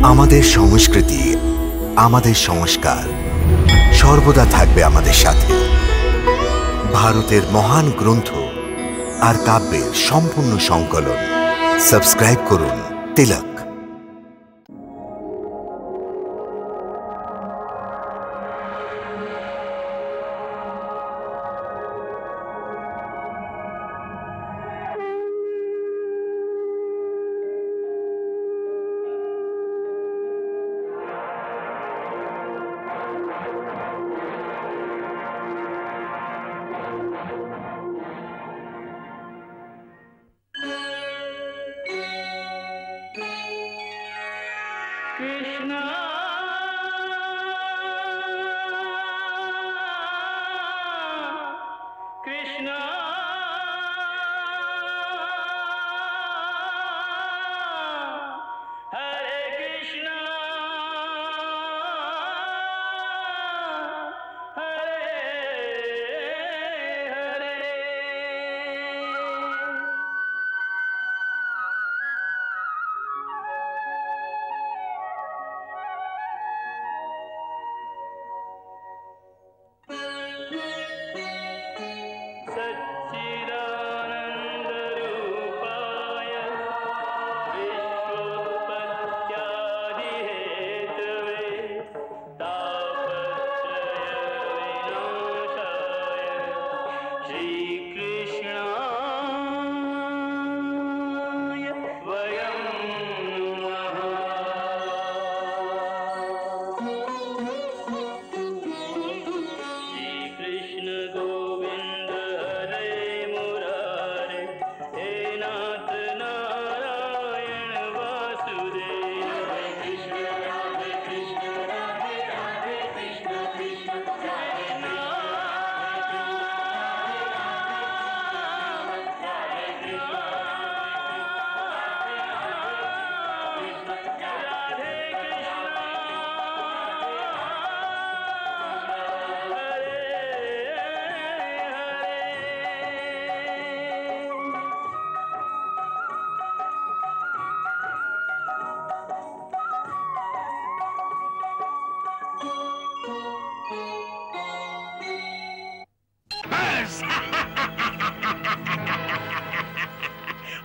আমাদের সংস্কৃতি, আমাদের সংস্কার সর্বদা থাকবে আমাদের সাথে। ভারতের মহান গ্রন্থ আর কাব্যের সম্পূর্ণ সংকলন। সাবস্ক্রাইব করুন তিলক।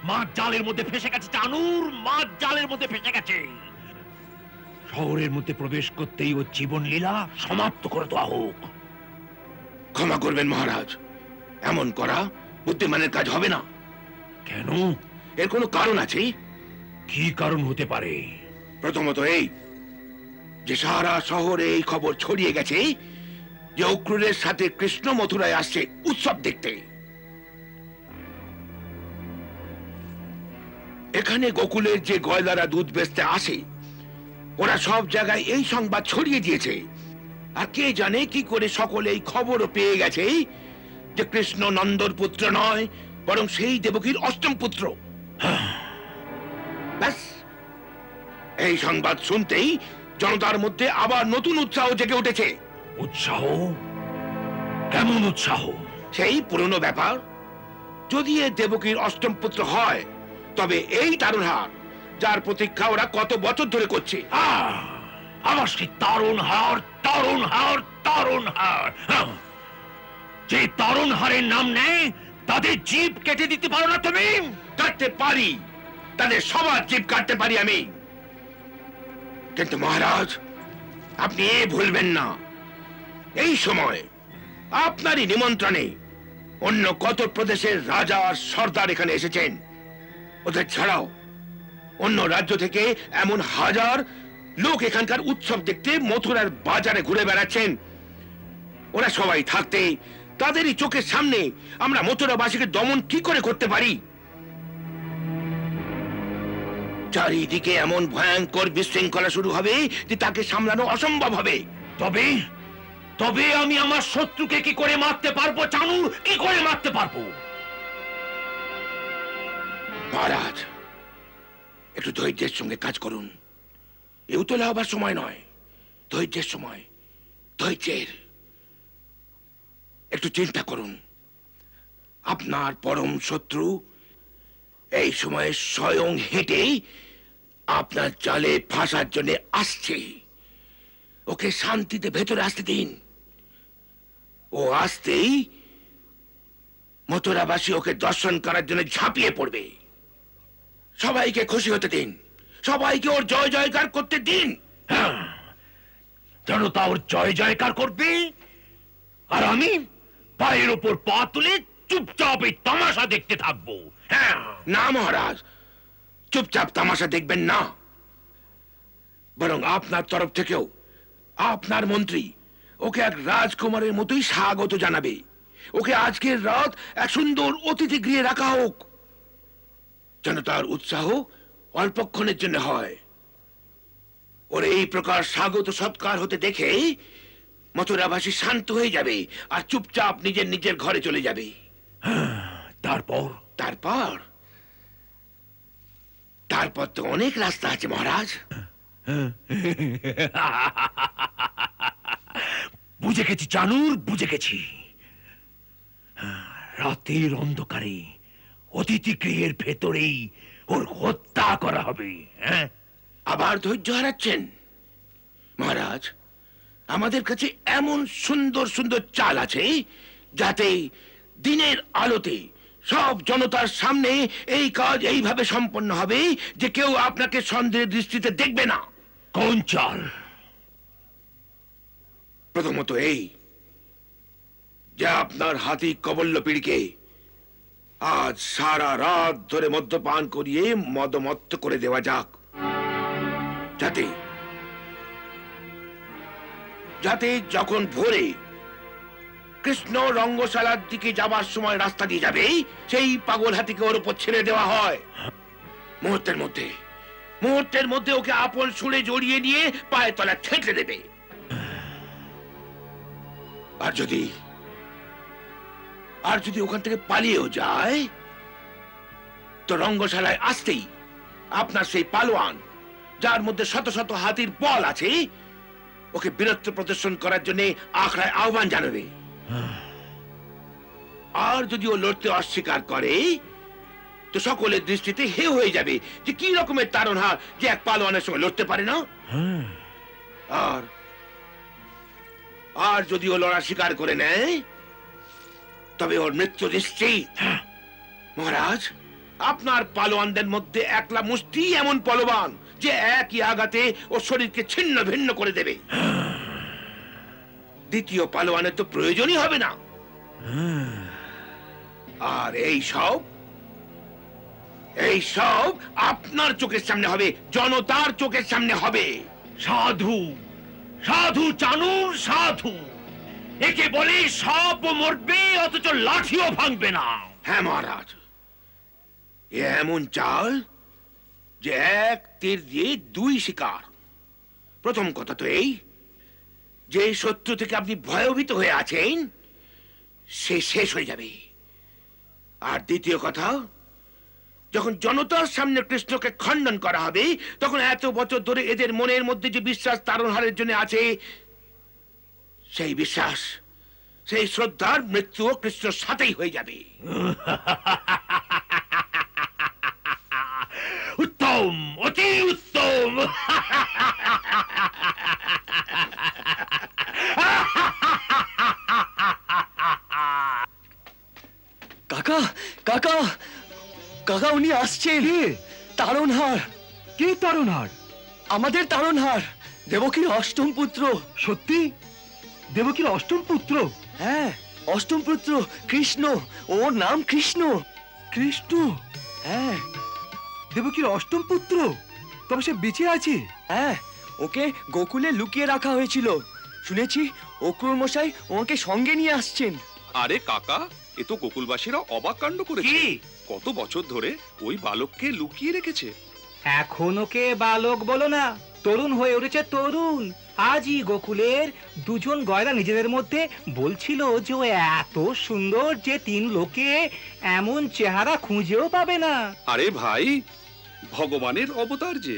মাছ জালের মধ্যে ফেসে গেছে চানুর, মাছ জালের মধ্যে ফেসে গেছে। শহরের মধ্যে প্রবেশ করতেই ও জীবন লীলা সমাপ্ত করে দেওয়া হোক। ক্ষমা করবেন মহারাজ, এমন করা বুদ্ধিমানের কাজ হবে না। কেন? এর কোনো কারণ আছে। কি কারণ হতে পারে? প্রথমত এই যে সারা শহরে এই খবর ছড়িয়ে গেছে যে অক্রূরের সাথে কৃষ্ণ মথুরায় আসছে উৎসব দেখতে। এখানে গোকুলের যে গয়লারা দুধ বেচতে আসে ওরা সব জায়গায় এই সংবাদ ছড়িয়ে দিয়েছে। আর কে জানে কি করে সকলে এই খবরও পেয়ে গেছে যে কৃষ্ণ নন্দর পুত্র নয়, বরং সেই দেবকীর অষ্টম পুত্র। ব্যাস, এই সংবাদ শুনতেই জনতার মধ্যে আবার নতুন উৎসাহ জেগে উঠেছে। উৎসাহ? কেমন উৎসাহ? সেই পুরনো ব্যাপার, যদি এ দেবকীর অষ্টম পুত্র হয় তবে এই তারুণহার যার প্রতীক্ষা ওরা কত বছর ধরে করছে। আবার সেই তারুণহার, তারুণহার, তারুণহার। যে তারুণহারের নাম নেয় তাদের জিভ কেটে দিতে পারো না তুমি? কাটতে পারি, তাদের সবার জিভ কাটতে পারি আমি। কিন্তু মহারাজ, আপনি এ ভুলবেন না, এই সময় আপনারই নিমন্ত্রণে অন্য কত প্রদেশের রাজা আর সর্দার এখানে এসেছেন। ওদের ছাড়াও অন্য রাজ্য থেকে এমন হাজার লোক এখানকার উৎসব দেখতে মথুরার বাজারে ঘুরে বেড়াচ্ছেন। ওরা সবাই থাকতে তাদেরই চোখের সামনে আমরা মথুরাবাসীকে দমন কি করে করতে পারি? চারিদিকে এমন ভয়ঙ্কর বিশৃঙ্খলা শুরু হবে যে তাকে সামলানো অসম্ভব হবে। তবে তবে আমি আমার শত্রুকে কি করে মারতে পারবো চানু? কি করে মারতে পারবো? মহারাজ, একটু ধৈর্যের সঙ্গে কাজ করুন। এ উতলা হবার সময় নয়, ধৈর্যের সময়। ধৈর্যের। একটু চিন্তা করুন, আপনার পরম শত্রু এই সময়ে স্বয়ং হেঁটেই আপনার জালে ফাঁসার জন্য আসছে। ওকে শান্তিতে ভেতরে আসতে দিন। ও আসতেই মথুরাবাসী ওকে দর্শন করার জন্য ঝাঁপিয়ে পড়বে। সবাইকে খুশি হতে দিন, সবাইকে ওর জয় জয়কার করতে দিন। জনতা ওর জয় জয়কার করবে, আর আমি পায়ের ওপর পা তুলে চুপচাপ এই তামাশা দেখতে থাকবো। হ্যাঁ। না মহারাজ, চুপচাপ তামাশা দেখবেন না, বরং আপনার তরফ থেকেও আপনার মন্ত্রী ওকে এক রাজকুমারের মতোই স্বাগত জানাবে। ওকে আজকের রাত এক সুন্দর অতিথি গৃহে রাখা হোক, যেন তার উৎসাহ অল্পক্ষণের জন্য হয়। ওর এই প্রকার স্বাগত সৎকার হতে দেখে মথুরাবাসী শান্ত হয়ে যাবে আর চুপচাপ নিজের নিজের ঘরে চলে যাবে। তারপর তারপর তারপর তো অনেক রাস্তা আছে মহারাজ। বুঝে গেছি চানুর, বুঝে গেছি। রাতের অন্ধকারে অতিথি গৃহের ভেতরেই ওর হত্যা করা হবে। হ্যাঁ, আবার ধৈর্য হারাচ্ছেন মহারাজ? আমাদের কাছে এমন সুন্দর সুন্দর চাল আছে যাতে দিনের আলোতে সব জনতার সামনে এই কাজ এইভাবে সম্পন্ন হবে যে কেউ আপনাকে সন্দেহের দৃষ্টিতে দেখবে না। কোন চাল? প্রথমত এই যে আপনার হাতি কবল্লপিড়িকে আজ সারা রাত ধরে মদ্যপান করিয়ে মদমত্ত করে দেওয়া যাক, যাতে যাতে যখন ভোরে কৃষ্ণ রঙ্গশালার দিকে যাবার সময় রাস্তা দিয়ে যাবে, সেই পাগল হাতিকে ওর উপর ছেড়ে দেওয়া হয়। মুহূর্তের মধ্যে ওকে আপন সুরে জড়িয়ে নিয়ে পায়ের তলা ঠেকলে দেবে। আর যদি ওখান থেকে পালিয়েও যায়, তো রঙ্গশালায় আসতেই আপনার সেই পালোয়ান, যার মধ্যে শত শত হাতির বল আছে, ওকে বীরত্ব প্রদর্শন করার জন্য আখড়ায় আহ্বান জানাবে। আর যদি ও লড়তে অস্বীকার করে, তো সকলের দৃষ্টিতে হে হয়ে যাবে যে কি রকমের তারণহার যে এক পালোয়ানের সঙ্গে লড়তে পারে না। আর যদি ও লড়া স্বীকার করে নেয়, তবে ওর মৃত্যু নিশ্চিত। মহারাজ, আপনার পালোয়ানদের মধ্যে একলা মুষ্টি এমন বলবান যে একই আঘাতে ওর শরীরকে ছিন্ন ভিন্ন করে দেবে। দ্বিতীয় পালোয়ানের তো প্রয়োজনই হবে না। আর এই সব আপনার চোখের সামনে হবে, জনতার চোখের সামনে হবে। সাধু, সাধু চানুর সাধু, একে বলে সব মরবে অথচ লাঠিও ভাঙবে না। হ্যাঁ মহারাজ, এ এমন চাল যে এক তীর দিয়ে দুই শিকার। প্রথম কথা তো এই যে শত্রু থেকে আপনি ভয়ভীত হয়ে আছেন, সে শেষ হয়ে যাবে। আর দ্বিতীয় কথা, যখন জনতার সামনে কৃষ্ণকে খণ্ডন করা হবে, তখন এত বছর ধরে এদের মনের মধ্যে যে বিশ্বাস তারণহারের জন্য আছে, সেই বিশ্বাস, সেই শ্রদ্ধার মৃত্যুও কৃষ্ণর সাথেই হয়ে যাবে। উত্তম, অতি উত্তম। কাকা কাকা কাকা, উনি আসছেন। তারণহার। কে তারণহার? আমাদের তারণহার, দেবকীর অষ্টম পুত্র। সত্যি? দেবকীর অষ্টম পুত্র? হ্যাঁ, অষ্টম পুত্র কৃষ্ণ। ওর নাম কৃষ্ণ। কৃষ্ণ? হ্যাঁ। দেবকীর অষ্টম পুত্র? তবে সে বেঁচে আছে? হ্যাঁ, ওকে গোকুলে লুকিয়ে রাখা হয়েছিল। শুনেছি অক্রুর মশাই ওকে সঙ্গে নিয়ে আসছেন। আরে কাকা, এ তো গোকুলবাসীরা অবাক কাণ্ড করেছে। কত বছর ধরে ওই বালককে লুকিয়ে রেখেছে। এখন ওকে বালক বলো না, তরুণ হয়ে উঠেছে, তরুণ। আজই গোকুলের দুজন গয়রা নিজেদের মধ্যে বলছিল যে ও এত সুন্দর যে 3 লোকে এমন চেহারা খুঁজেও পাবে না। আরে ভাই, ভগবানের অবতার, যে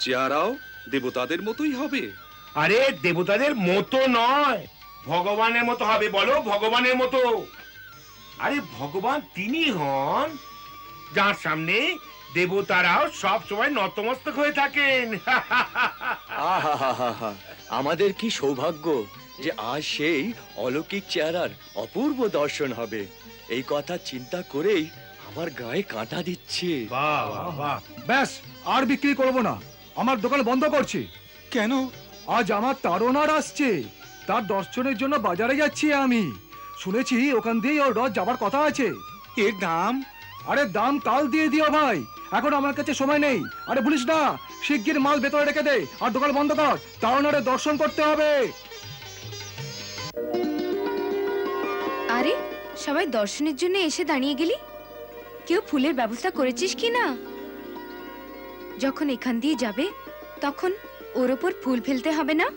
চেহারাও দেবতাদের মতোই হবে। আরে দেবতাদের মতো নয়, ভগবানের মতো হবে। বলো, ভগবানের মতো। আরে ভগবান তিনি হন যার সামনে দেবতারাও সব সময় নতমস্তক হয়ে থাকেন। আহা, আমাদের কি সৌভাগ্য যে আজ সেই অলৌকিক চেহারার অপূর্ব দর্শন হবে। এই কথা চিন্তা করেই আমার গায়ে কাঁটা দিচ্ছে। ব্যাস, আর বিক্রি করব না, আমার দোকান বন্ধ করছি। কেন? আজ আমার তারনার আসছে, তার দর্শনের জন্য বাজারে যাচ্ছি আমি। শুনেছি ওখান দিয়েই ওর রথ যাবার কথা আছে। এর দাম? আরে দাম কাল দিয়ে দিও ভাই, এখন আমার কাছে সময় নেই। আরে বলিস না, শিগগির মাল ভেতরে রেখে দে আর দোকান বন্ধ কর, তারনারে দর্শন করতে হবে। আরে সবাই দর্শনের জন্য এসে দাঁড়িয়ে গেলি, কেউ ফুলের ব্যবস্থা করেছিস কি না? যখন এখান দিয়ে যাবে তখন ওর ওপর ফুল ফেলতে হবে না?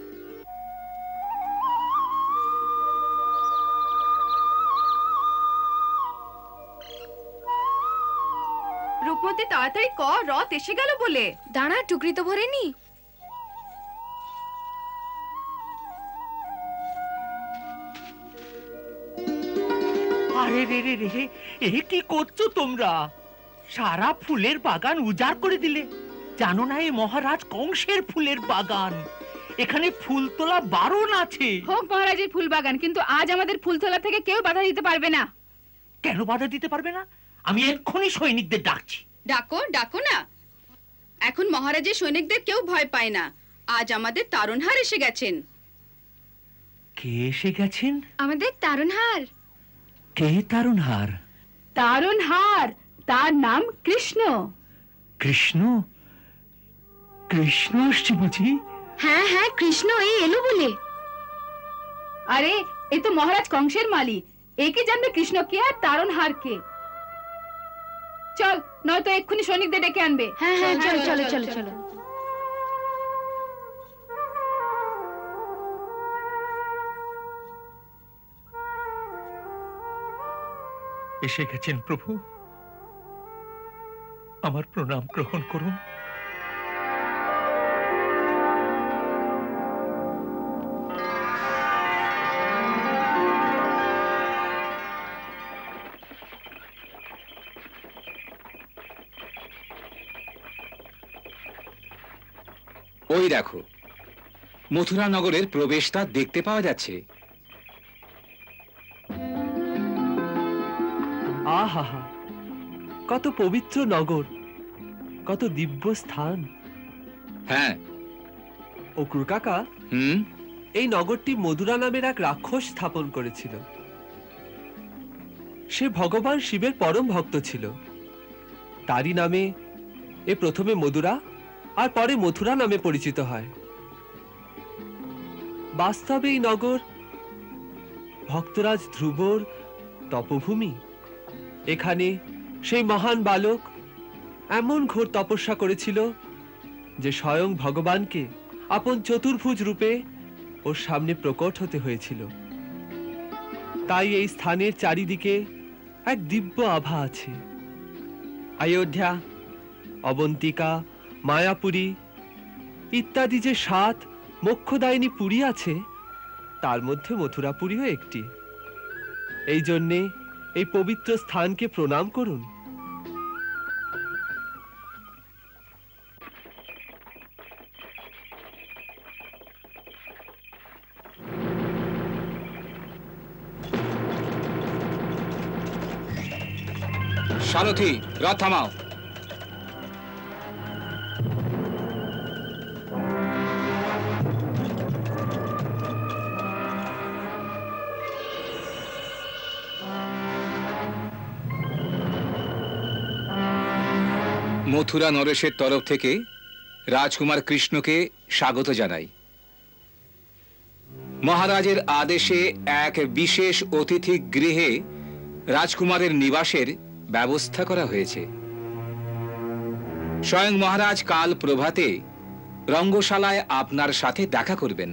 রূপমতি তাড়াতাড়ি কর, রথ এসে গেল বলে। দাঁড়া, টুকরি তো ভরেনি। আরে রে রে রে, এ কি করছো তোমরা? সারা ফুলের বাগান উজাড় করে দিলে। জানো না এই মহারাজ কংসের ফুলের বাগান, এখানে ফুল তোলা বারণ আছে। হোক মহারাজের ফুল বাগান, কিন্তু আজ আমাদের ফুল তোলা থেকে কেউ বাধা দিতে পারবে না। কেন বাধা দিতে পারবে না? আমি এক্ষুনি সৈনিকদের ডাকছি। ডাকো ডাকো না, এখন মহারাজের সৈনিকদের কেউ ভয় পায় না। আজ আমাদের তারণহার এসে গেছেন। কে এসে গেছেন? আমাদের তারণহার। কে তারণহার? তারণহার, তার নাম কৃষ্ণ। কৃষ্ণ? কৃষ্ণ আসছে বুঝি? হ্যাঁ হ্যাঁ, কৃষ্ণ এই এলো বলে। আরে এ তো মহারাজ কংসের মালি, একে জানবে কৃষ্ণ কে আর তারণহার কে। চল, নয়তো এক্ষুনি সৈনিকদের ডেকে আনবে। হ্যাঁ হ্যাঁ, চলো চলো চলো চলো। এসে গেছেন প্রভু, আমার প্রণাম গ্রহণ করুন। ওই দেখো, মথুরা নগরের প্রবেশদ্বার দেখতে পাওয়া যাচ্ছে। আহা, কত পবিত্র নগর, কত দিব্য স্থান। হ্যাঁ। অক্রুর কাকা, এই নগরটি মধুরা নামের এক রাক্ষস স্থাপন করেছিল। সে ভগবান শিবের পরম ভক্ত ছিল। তারই নামে এ প্রথমে মধুরা আর পরে মথুরা নামে পরিচিত হয়। বাস্তবে এই নগর ভক্তরাজ ধ্রুবর তপভূমি। এখানে সেই মহান বালক এমন ঘোর তপস্যা করেছিল যে স্বয়ং ভগবানকে আপন চতুর্ভুজ রূপে ওর সামনে প্রকট হতে হয়েছিল। তাই এই স্থানের চারিদিকে এক দিব্য আভা আছে। অযোধ্যা, অবন্তিকা, মায়াপুরী ইত্যাদি যে 7 মোক্ষদায়িনী পুরী আছে, তার মধ্যে মথুরাপুরীও একটি। এই জন্যে এই পবিত্র স্থানকে প্রণাম করুন। সারথি, রথ থামাও। মথুরা নরেশের তরফ থেকে রাজকুমার কৃষ্ণকে স্বাগত জানাই। মহারাজের আদেশে এক বিশেষ অতিথি গৃহে রাজকুমারের নিবাসের ব্যবস্থা করা হয়েছে। স্বয়ং মহারাজ কাল প্রভাতে রঙ্গশালায় আপনার সাথে দেখা করবেন।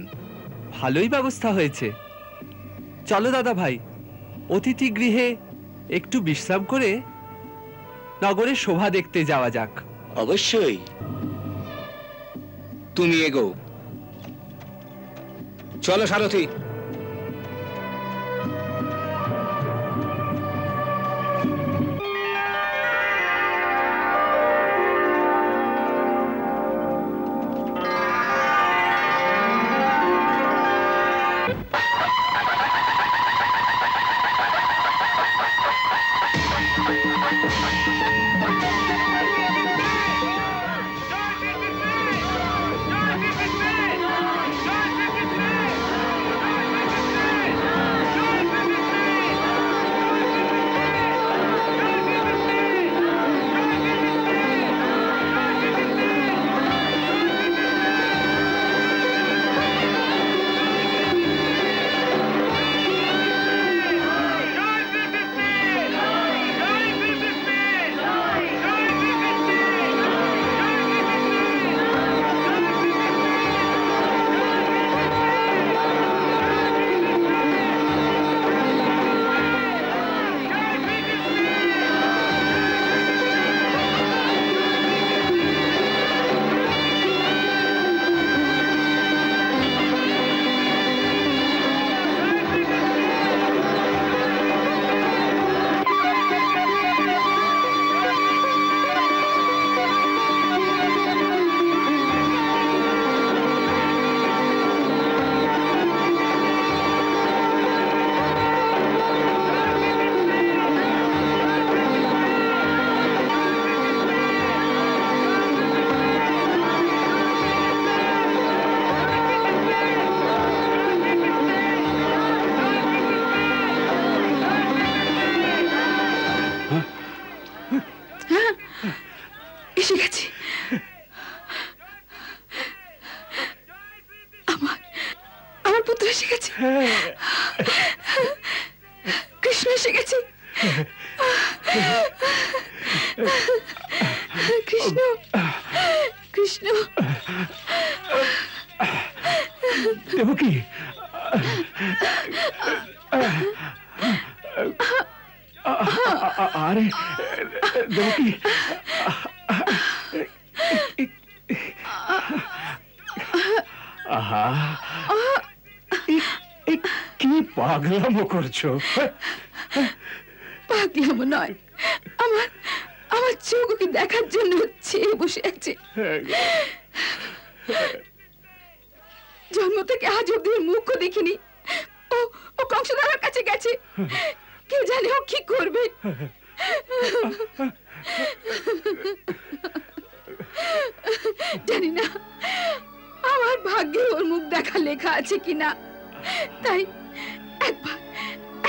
ভালোই ব্যবস্থা হয়েছে। চলো দাদা ভাই, অতিথি গৃহে একটু বিশ্রাম করে নগরের শোভা দেখতে যাওয়া যাক। অবশ্যই। তুমি এগো। চলো সারথি। এসে গেছে, কৃষ্ণ এসে গেছে। কৃষ্ণ, কৃষ্ণ। দেবকী, আরে দেবকী, আহা, কি পাগলামো করছো? পাগলামো নয়, আমার আমার চোখ ওকে দেখার জন্য চেয়ে বসে আছে। জন্ম থেকে আজ অব্দি মুখও দেখিনি। ও ও কংসদার কাছে গেছে, কে জানে ও কি করবে। জানি না আমার ভাগ্যে ওর মুখ দেখা লেখা আছে কিনা, তাই একবার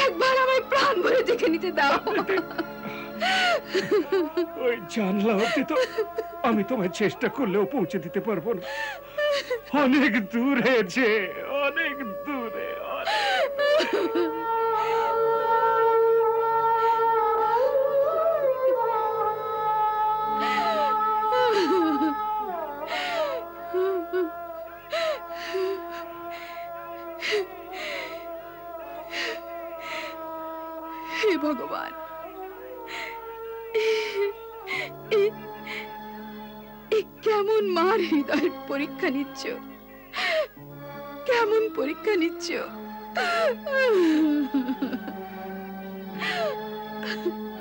একবার আমায় প্রাণ ভরে দেখে নিতে দাও। ওই জানলা অব্দি তো আমি তোমায় চেষ্টা করলেও পৌঁছে দিতে পারবো না। অনেক দূরে যে, অনেক দূরে। হে ভগবান, কেমন মার হৃদয়ের পরীক্ষা নিচ্ছ, কেমন পরীক্ষা নিচ্ছ।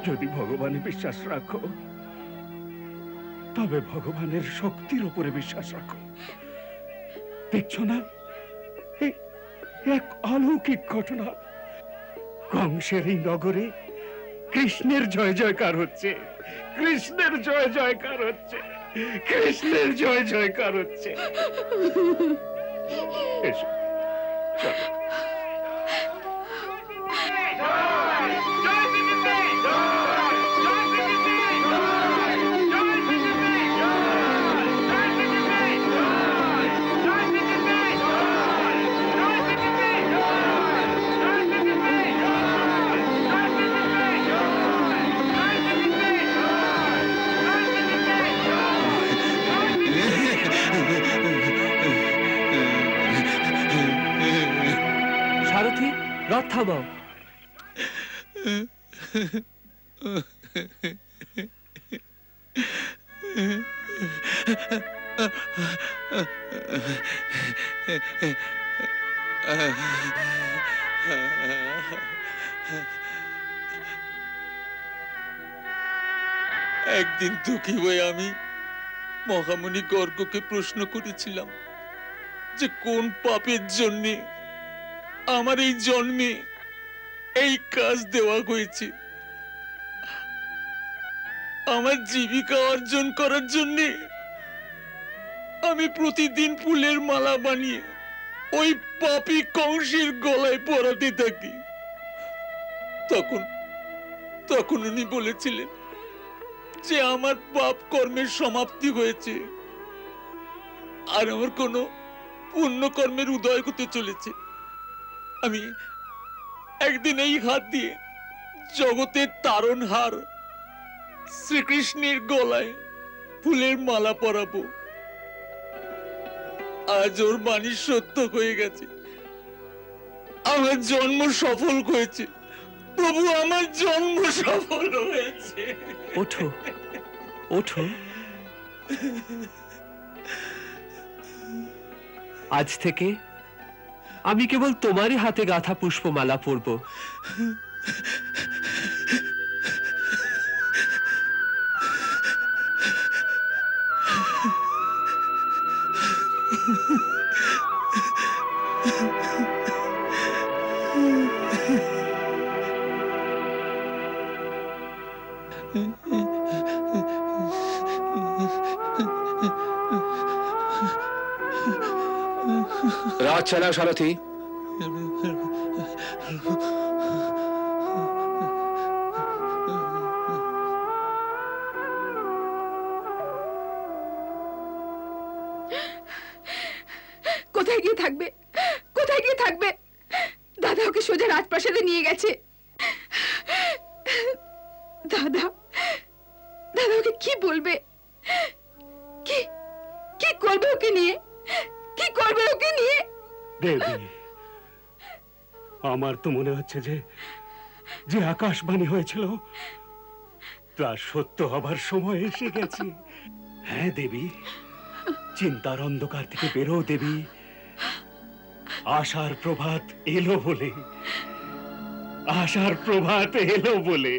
যদি ভগবানে বিশ্বাস রাখো, তবে ভগবানের শক্তির উপরে বিশ্বাস রাখো। দেখছো না, এক অলৌকিক ঘটনা। কংসের এই নগরে কৃষ্ণের জয় জয়কার হচ্ছে, কৃষ্ণের জয় জয়কার হচ্ছে, কৃষ্ণের জয় জয়কার হচ্ছে। এসো, চলো। সারথি, রথ থামাও। একদিন দুঃখী হয়ে আমি মহামুনি গর্গকে প্রশ্ন করেছিলাম যে কোন পাপের জন্যে আমার এই জন্মে এই কাজ দেওয়া হয়েছে। আমার জীবিকা অর্জন করার জন্য আমি প্রতিদিন ফুলের মালা বানিয়ে ওই পাপী কংসের গলায় পরাতে থাকি। তখন উনি বলেছিলেন যে আমার পাপ কর্মের সমাপ্তি হয়েছে আর আমার কোনো পুণ্য কর্মের উদয় হতে চলেছে। আমি একদিন এই হাত দিয়ে জগতের তারণহার শ্রীকৃষ্ণের গলায় ফুলের মালা পরাবো। আজ ওর বাণী সত্য হয়ে গেছে, আমার জন্ম সফল হয়েছে। প্রভু, আমার জন্ম সফল হয়েছে। ওঠো, ওঠো। আজ থেকে আমি কেবল তোমারই হাতে গাঁথা পুষ্পমালা পরব। রাত চালাও সারথি। কোথায় গিয়ে থাকবে, কোথায় গিয়ে থাকবে? দাদা ওকে সোজা রাজপ্রাসাদে নিয়ে গেছে। দাদা দাদা ওকে কি বলবে? কি কি করবে ওকে নিয়ে? কি করবে ওকে নিয়ে? দেবী, আমার তো মনে হচ্ছে যে যে আকাশবাণী হয়েছিল তার সত্য হবার সময় এসে গেছে। হ্যাঁ দেবী, চিন্তার অন্ধকার থেকে বেরো দেবী, আশার প্রভাত এলো বলে, আশার প্রভাত এলো বলে।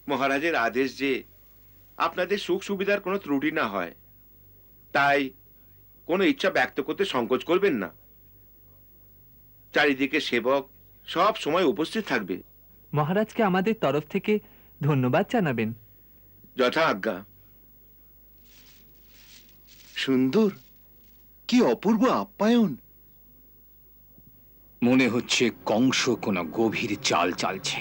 মহারাজের আদেশ যে আপনাদের সুখ সুবিধার কোনো ত্রুটি না হয়, তাই কোনো ইচ্ছা ব্যক্ত করতে সংকোচ করবেন না। চারিদিকে সেবক সব সময় উপস্থিত থাকবে। মহারাজকে আমাদের তরফ থেকে ধন্যবাদ জানাবেন। যথা আজ্ঞা। সুন্দর, কি অপূর্ব আপ্যায়ন। মনে হচ্ছে কংস কোন গভীর চাল চালছে।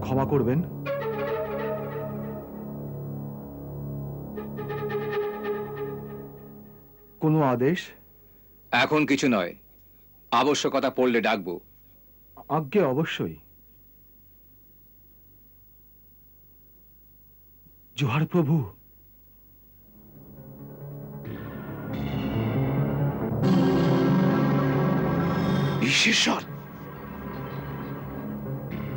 ক্ষমা করবেন, কোনো আদেশ? এখন কিছু নয়, আবশ্যকতা পড়লে ডাকবো। আজ্ঞে, অবশ্যই। জোহার প্রভু। বিশ্বেশ্বর,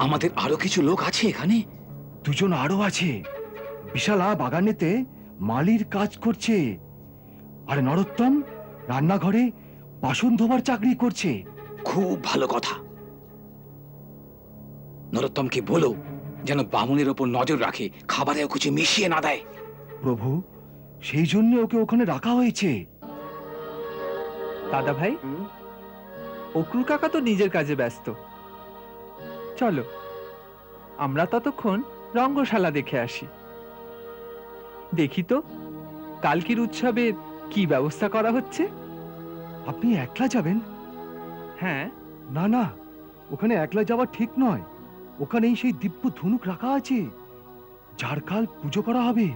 আমাদের আরো কিছু লোক আছে এখানে? দুজন আরো আছে। বিশালা বাগানেতে মালির কাজ করছে, আর নরোত্তম রান্নাঘরে বাসন ধোবার চাকরি করছে। খুব ভালো কথা। নরোত্তমকে বলো যেন বামুনের ওপর নজর রাখে, খাবারেও কিছু মিশিয়ে না দেয়। প্রভু, সেই জন্য ওকে ওখানে রাখা হয়েছে। দাদা ভাই, অক্রু কাকা তো নিজের কাজে ব্যস্ত, চলো আমরা ততক্ষণ রঙ্গশালা দেখে আসি। দেখি তো কালকের উৎসবের কি ব্যবস্থা করা হচ্ছে। আপনি একলা যাবেন? হ্যাঁ। না না, ওখানে একলা যাওয়া ঠিক নয়। ওখানেই সেই দিব্য ধনুক রাখা আছে, যার কাল পুজো করা হবে।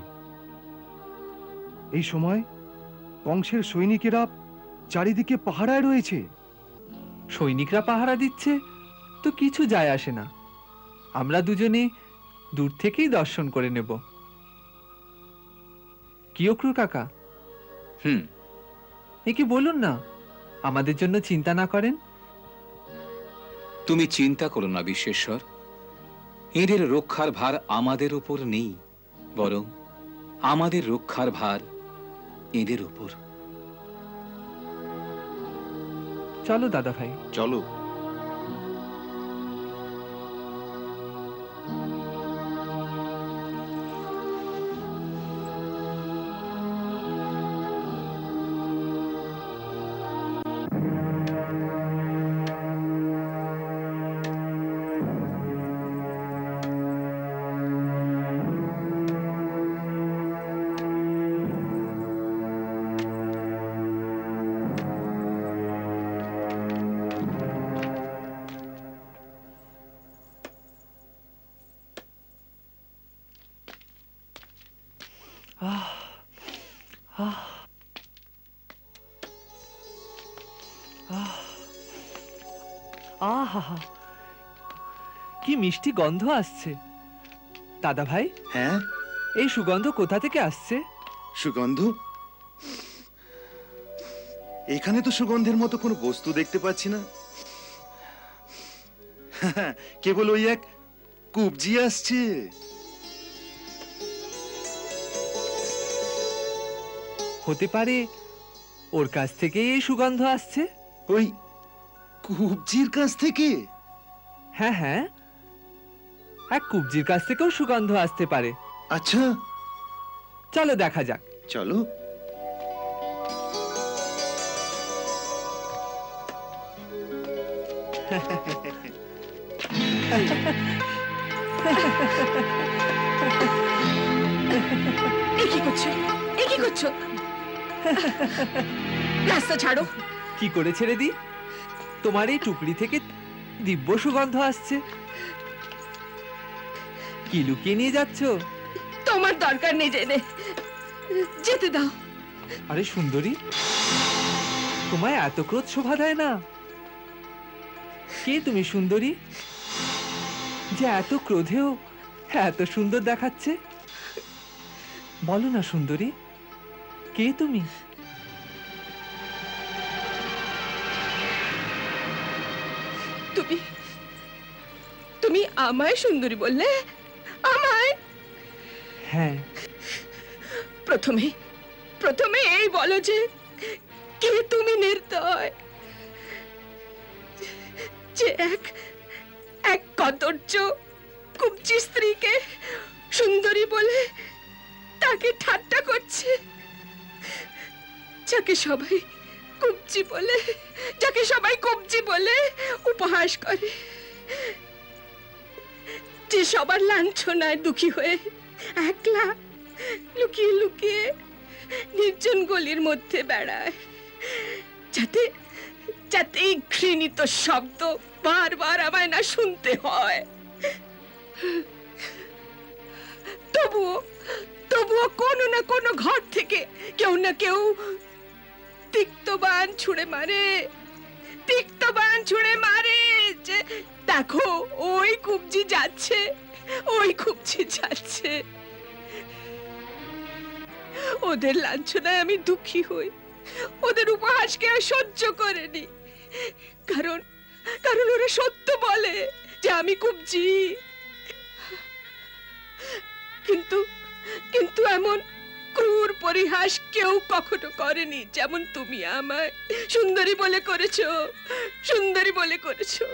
এই সময় কংসের সৈনিকেরা চারিদিকে পাহারায় রয়েছে। সৈনিকরা পাহারা দিচ্ছে তো কিছু যায় আসে না, আমরা দুজনে দূর থেকেই দর্শন করে নেব। কি অক্রু কাকা? একে বলুন না আমাদের জন্য চিন্তা না করেন। তুমি চিন্তা করো না বিশ্বেশ্বর, এদের রক্ষার ভার আমাদের উপর নেই, বরং আমাদের রক্ষার ভার এদের উপর। চলো দাদা ভাই, চলো। আহা, কি মিষ্টি গন্ধ আসছে। দাদা ভাই, হ্যাঁ, এই সুগন্ধ কোথা থেকে আসছে? সুগন্ধ? এখানে তো সুগন্ধের মতো কোনো বস্তু দেখতে পাচ্ছি না। কেবল ওই এক কুবজি আসছে। হতে পারে ওর কাছ থেকেই এই সুগন্ধ আসছে। ওই কুবজির কাছ থেকে? হ্যাঁ হ্যাঁ, এক কুবজির কাছ থেকেও সুগন্ধ আসতে পারে। আচ্ছা, চলো দেখা যাক। চলো। কি করছো? কি করছো? রাস্তা ছাড়ো। কি করে ছেড়ে দি? তোমার এই টুকরি থেকে দিব্য সুগন্ধ আসছে। কি লুকিয়ে নিয়ে যাচ্ছ? তোমার দরকার নেই জেনে, যেতে দাও। আরে সুন্দরী, তোমায় এত ক্রোধ শোভা দেয় না। কে তুমি সুন্দরী, যে এত ক্রোধেও এত সুন্দর দেখাচ্ছে? বলো না সুন্দরী, কে তুমি? তুমি তুমি আমায় সুন্দরী বললে? আমায়? হ্যাঁ। প্রথমে এই বলো যে কে তুমি নির্দয়, যে এক কদর্য কুবজি স্ত্রীকে সুন্দরী বলে তাকে ঠাট্টা করছে, যাকে সবাই কুবজি বলে উপহাস করে, যে সবার লাঞ্ছনায় দুঃখী হয়ে একলা লুকিয়ে লুকিয়ে নির্জন গলির মধ্যে বেড়ায়, যাতে এই ঘৃণিত শব্দ বারবার আমায় না শুনতে হয়। তবুও কোনো না কোনো ঘর থেকে কেউ না কেউ তিক্তবান ছুঁড়ে মারে যে দেখো ওই কুবজি যাচ্ছে। ওদের লাঞ্ছনায় আমি দুঃখী হই, ওদের উপহাসকে আর সহ্য করিনি, কারণ ওরা সত্য বলে যে আমি কুবজি। কিন্তু এমন ক্রূর পরিহাস কেউ কখনো করেনি যেমন তুমি আমায় সুন্দরী বলে করেছো।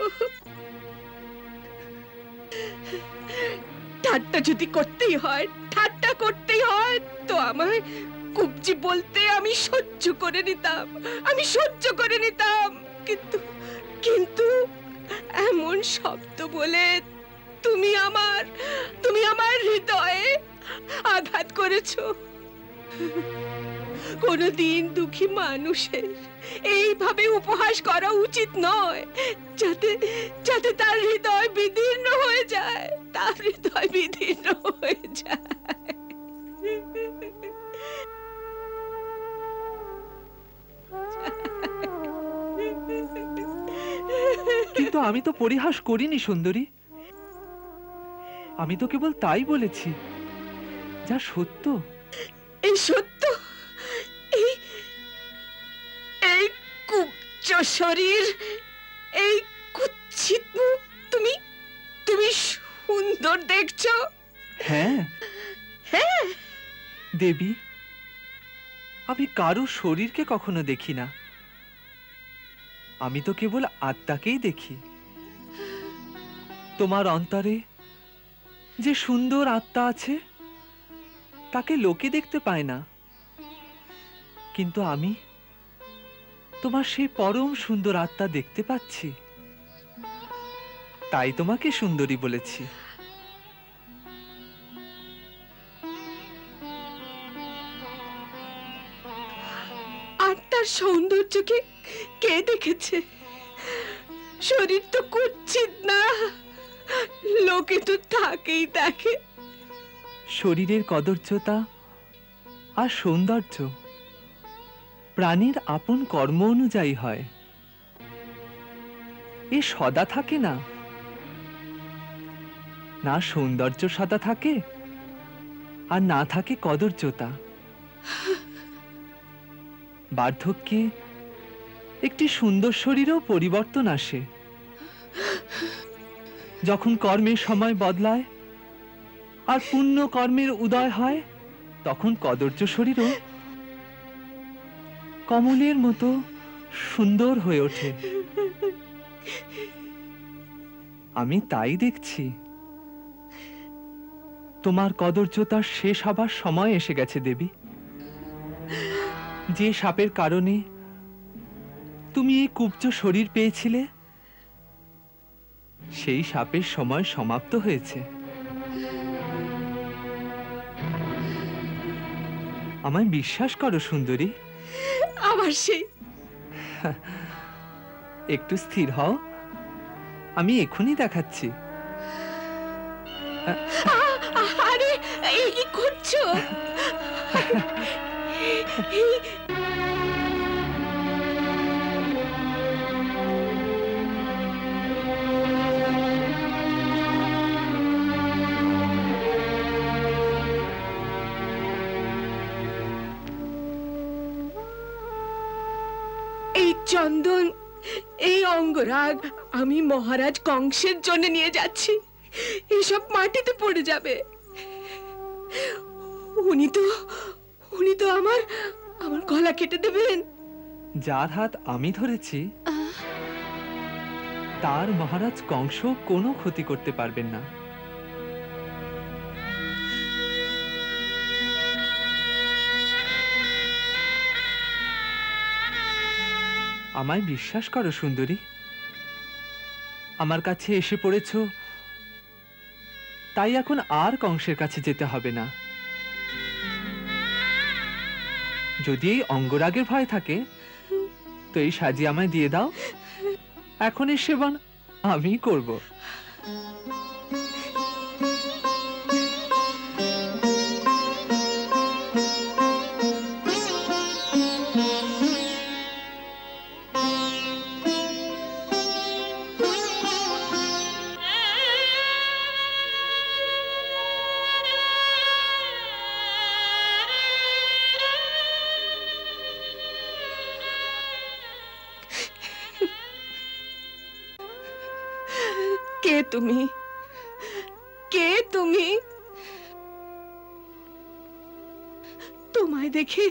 ঠাট্টা যদি করতেই হয় তো আমায় কুবজি বলতে আমি সহ্য করে নিতাম, কিন্তু এমন শব্দ বলে তুমি আমার হৃদয়ে আঘাত করেছো। কোনদিন দুঃখী মানুষের এইভাবে উপহাস করা উচিত নয়, যাতে তার হৃদয় বিদীর্ণ হয়ে যায়। কিন্তু আমি তো পরিহাস করিনি সুন্দরী, আমি তো কেবল তাই বলেছি যা সত্য। এই সত্য, এই কুব্জ শরীর, এই কুৎসিত মুখ তুমি সুন্দর দেখছো? হ্যাঁ দেবী, আমি কারো শরীরকে কখনো দেখি না, আমি তো কেবল আত্মাকেই দেখি। তোমার অন্তরে যে সুন্দর আত্মা আছে তাকে লোকে দেখতে পায় না, কিন্তু আমি তোমার সেই পরম সুন্দর আত্মা দেখতে পাচ্ছি, তাই তোমাকে সুন্দরী বলেছি। আত্মার সৌন্দর্যকে কে দেখেছে? শরীর তো কুৎসিত না, লোকে তো তাকেই দেখে। শরীরের কদর্যতা আর সৌন্দর্য প্রাণীর আপন কর্ম অনুযায়ী হয়, এ সদা থাকে না। না সৌন্দর্য সদা থাকে আর না থাকে কদর্যতা। বার্ধক্যে একটি সুন্দর শরীরেও পরিবর্তন আসে, যখন কর্মের সময় বদলায় আর পুণ্য কর্মের উদয় হয়, তখন কদর্য শরীরও কমলের মতো সুন্দর হয়ে ওঠে। আমি তাই দেখছি তোমার কদর্যতার শেষ হবার সময় এসে গেছে দেবী। যে শাপের কারণে তুমি এই কুব্জ শরীর পেয়েছিলে, সেই শাপের সময় সমাপ্ত হয়েছে। আমায় বিশ্বাস করো সুন্দরী। আবার সেই একটু স্থির হও, আমি এখনই দেখাচ্ছি। আরে এই কি করছো? এই চন্দন, এই অঙ্গরাগ আমি মহারাজ কংসের জন্য নিয়ে যাচ্ছি। এসব মাটিতে পড়ে যাবে। উনি তো আমার গলা কেটে দেবেন। যার হাত আমি ধরেছি তার মহারাজ কংস কোনো ক্ষতি করতে পারবেন না। আমায় বিশ্বাস করো সুন্দরী, আমার কাছে এসে পড়েছ, তাই এখন আর কংসের কাছে যেতে হবে না। যদি এই অঙ্গরাগের ভয় থাকে তো এই সাজি আমায় দিয়ে দাও, এখন এর সেবন আমি করব। কে তুমি? তোমায় দেখে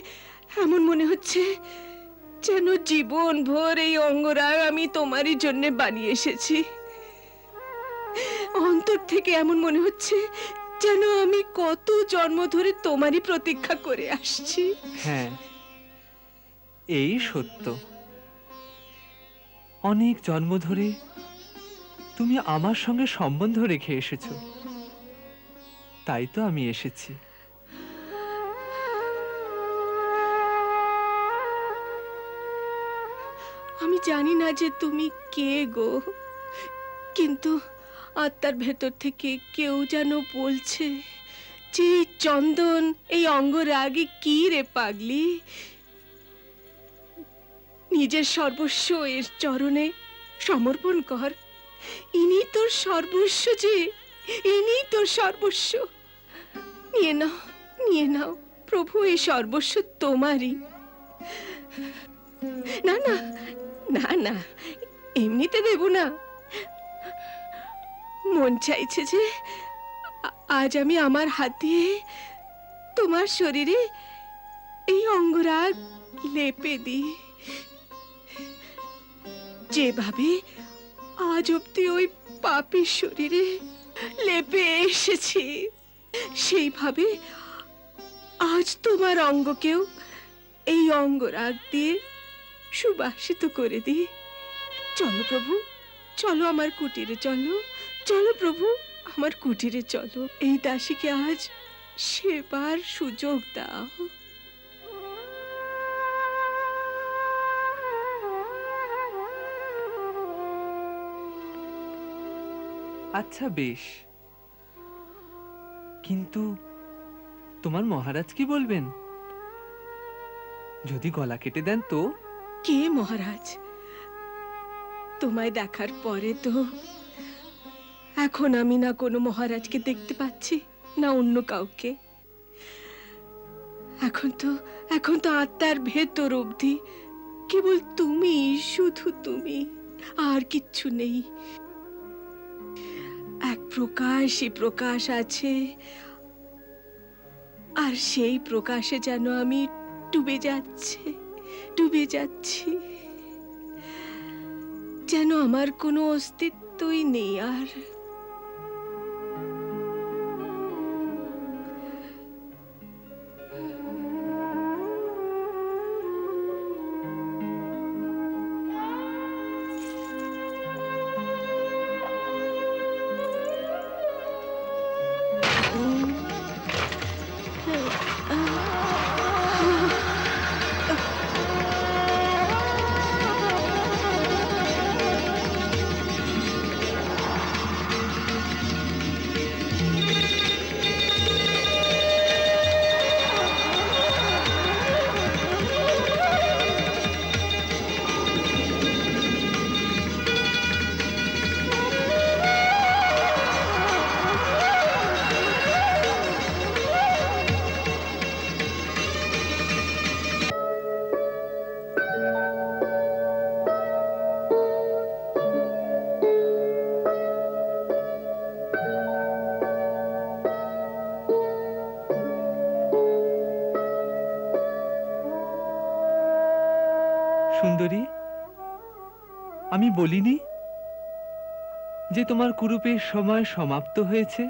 এমন মনে হচ্ছে যেন জীবন ভর এই অঙ্গরাগ আমি তোমারই জন্য বানিয়ে এসেছি। অন্তর থেকে এমন মনে হচ্ছে যেন আমি কত জন্ম ধরে তোমারই প্রতীক্ষা করে আসছি। হ্যাঁ, এই সত্য। অনেক জন্ম ধরে তুমি আমার সঙ্গে সম্বন্ধ রেখে এসেছো, তাই তো আমি এসেছি। আমি জানি না যে তুমি কে গো, কিন্তু আত্মার ভেতর থেকে কেউ যেন বলছে যে চন্দন, এই অঙ্গরাগে কি রে পাগলি, নিজের সর্বস্ব এর চরণে সমর্পণ কর। ইনি তোর সর্বস্ব, যে ইনি তোর সর্বস্ব। নিয়ে নাও প্রভু, এই সর্বস্ব তোমারই। না না না না, এমনিতে দেব না। মন চাইছে যে আজ আমি আমার হাত দিয়ে তোমার শরীরে এই অঙ্গরাগ লেপে দিই, যেভাবে আজ অব্দি ওই পাপীর শরীরে লেপে এসেছি, সেইভাবে আজ তোমার অঙ্গকেও এই অঙ্গরাগ দিয়ে সুবাসিত করে দিই। চলো প্রভু, চলো আমার কুটিরে, চলো প্রভু আমার কুটিরে চলো। এই দাসীকে আজ সেবার সুযোগ দাও। আচ্ছা বেশ, কিন্তু তোমার মহারাজ কি বলবেন? যদি গলা কেটে দেন তো? কে মহারাজ? তোমায় দেখার পরে তো এখন আমি না কোনো মহারাজকে দেখতে পাচ্ছি, না অন্য কাউকে। এখন তো আত্মার ভেতর অবধি কেবল তুমি, শুধু তুমি, আর কিচ্ছু নেই। এক প্রকাশই প্রকাশ আছে, আর সেই প্রকাশে যেন আমি ডুবে যাচ্ছি, যেন আমার কোনো অস্তিত্বই নেই আর। সুন্দরী, আমি বলিনি যে তোমার কুরূপের সময় সমাপ্ত হয়েছে?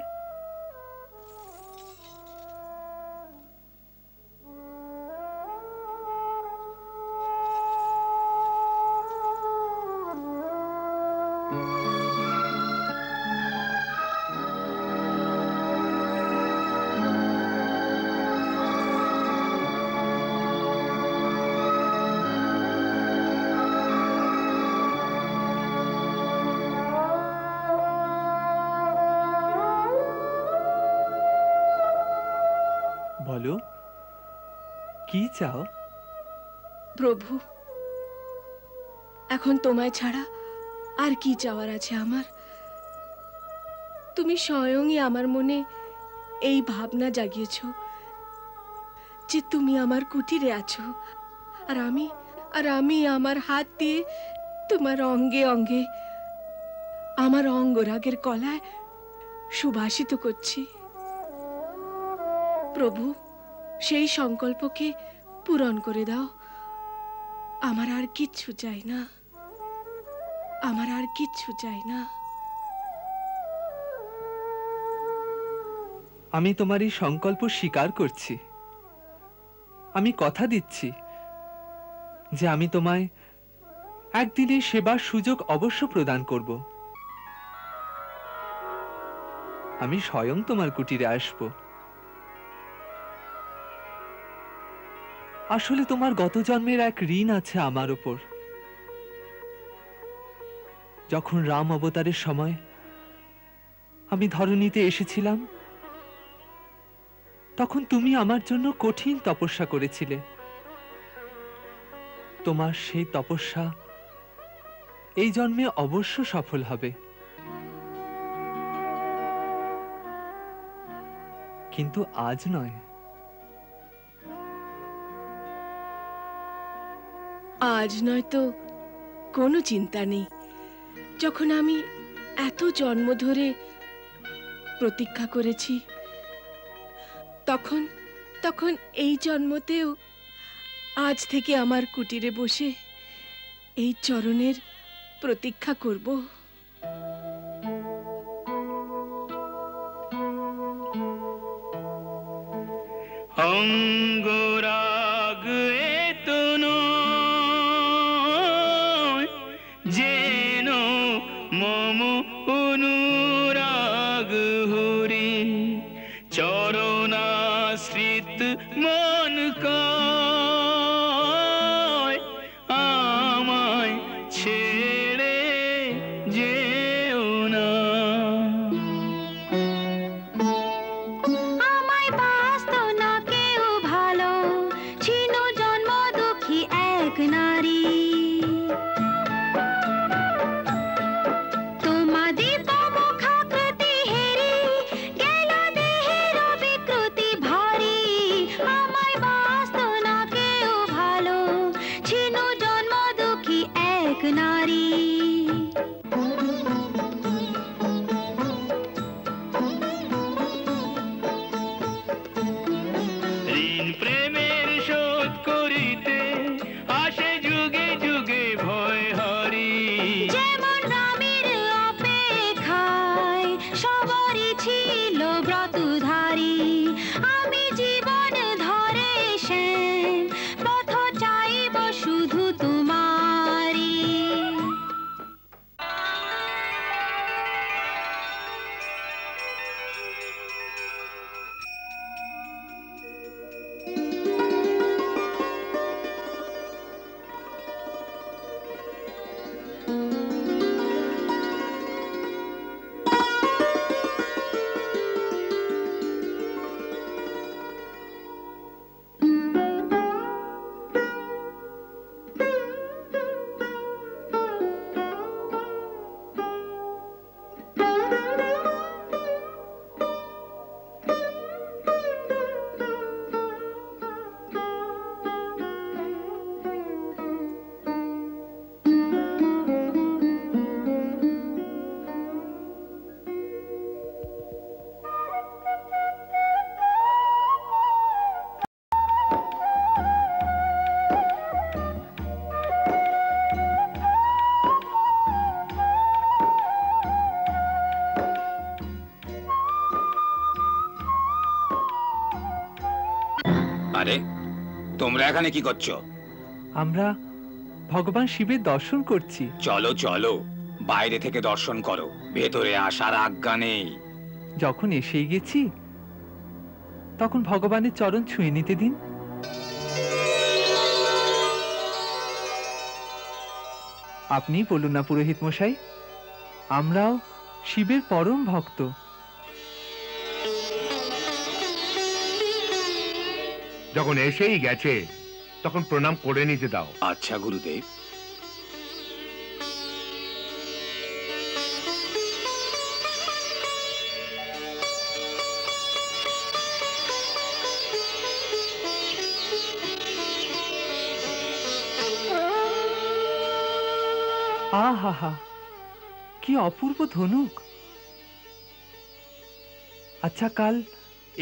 বলো, কি চাও? প্রভু, এখন তোমায় ছাড়া আর কি চাওয়ার আছে আমার? তুমি স্বয়ংই আমার মনে এই ভাবনা জাগিয়েছ যে তুমি আমার কুটিরে আছো, আর আমি আমার হাত দিয়ে তোমার অঙ্গে অঙ্গে আমার অঙ্গরাগের কলায় সুবাসিত করছি। প্রভু, সেই সংকল্পকে পূরণ করে দাও। আমার আর কিচ্ছু চাই না, আমার আর কিচ্ছু চাই না। আমি তোমার এই সংকল্প স্বীকার করছি। আমি কথা দিচ্ছি যে আমি তোমায় একদিনের সেবার সুযোগ অবশ্য প্রদান করব। আমি স্বয়ং তোমার কুটিরে আসব। আসলে তোমার গত জন্মের এক ঋণ আছে আমার ওপর। যখন রাম অবতারের সময় আমি ধরণীতে এসেছিলাম, তখন তুমি আমার জন্য কঠিন তপস্যা করেছিলে। তোমার সেই তপস্যা এই জন্মে অবশ্য সফল হবে। কিন্তু আজ নয়। আজ নয়তো কোনো চিন্তা নেই। যখন আমি এত জন্ম ধরে প্রতীক্ষা করেছি, তখন এই জন্মতেও আজ থেকে আমার কুটিরে বসে এই চরণের প্রতীক্ষা করব। অঙ্গরাগ এতনো যেন মম অনুরাগ হরি চরণাশ্রিত মন কয় আমায় ছেড়ে যেও না। আমায় বাসত না কেউ ভালো, ছিল জন্ম দুঃখী এক নারী। তোমাদের মুখাকৃতি হেরি গেল দেহের বিকৃতি ভারী। আমায় বাসত না কেউ ভালো, ছিল জন্ম দুঃখী এক নারী। ঋণ প্রেমের শোধ করিতে আসে যুগে যুগে ভয় হারি। যেমন রামের অপেক্ষায় সবারই ছিল ব্রতধারী। আমি জীবন ধরে শ্যাম পথ চাইব শুধু তোমারি। আরে তোমরা এখানে কি করছো? আমরা ভগবান শিবের দর্শন করছি। চলো চলো, বাইরে থেকে দর্শন করো, ভেতরে আসার আজ্ঞা নেই। যখন এসেই গেছি তখন ভগবানের চরণ ছুঁয়ে নিতে দিন। আপনি বলুন না পুরোহিত মশাই, আমরাও শিবের পরম ভক্ত। যখন এসেই গেছে তখন প্রণাম করে নিতে দাও। আচ্ছা গুরুদেব। আহা, কি অপূর্ব ধনুক। আচ্ছা, কাল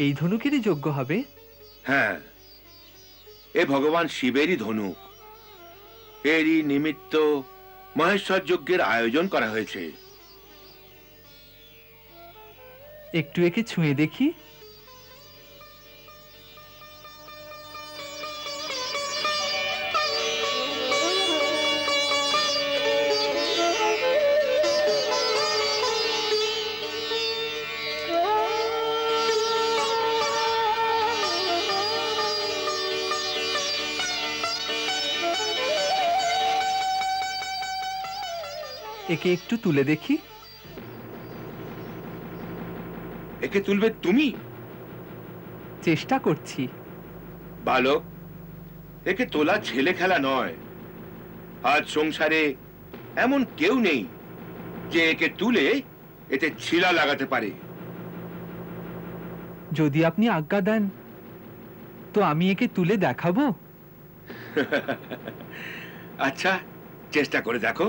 এই ধনুকেরই যজ্ঞ হবে? হ্যাঁ, এ ভগবান শিবেরই ধনুক। এরই নিমিত্ত মহেশ্বর যজ্ঞের আয়োজন করা হয়েছে। একটু একে ছুঁয়ে দেখি। একে একটু তুলে দেখি। একে তুলবে তুমি? চেষ্টা করছি। বালক, একে তোলা ছেলে খেলা নয়। আজ সংসারে এমন কেউ নেই যে একে তুলে এতে ছিলা লাগাতে পারে। যদি আপনি আজ্ঞা দেন তো আমি একে তুলে দেখাবো। আচ্ছা, চেষ্টা করে দেখো।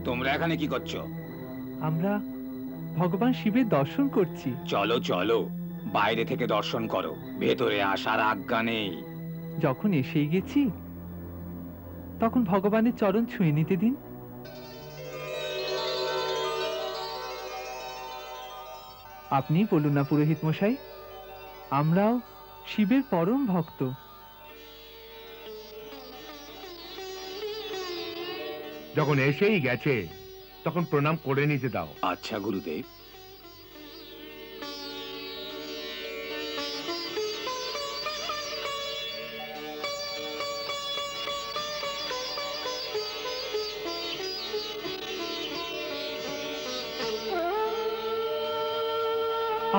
তোমরা এখানে কি করছো? আমরা ভগবান শিবের দর্শন করছি। চলো চলো, বাইরে থেকে দর্শন করো, ভেতরে আসার আজ্ঞা নেই। যখন এসেই গেছি তখন ভগবানের চরণ ছুঁয়ে নিতে দিন। আপনি বলুন না পুরোহিত মশাই, আমরাও শিবের পরম ভক্ত। যখন এসেই গেছে তখন প্রণাম করে নিতে দাও। আচ্ছা গুরুদেব।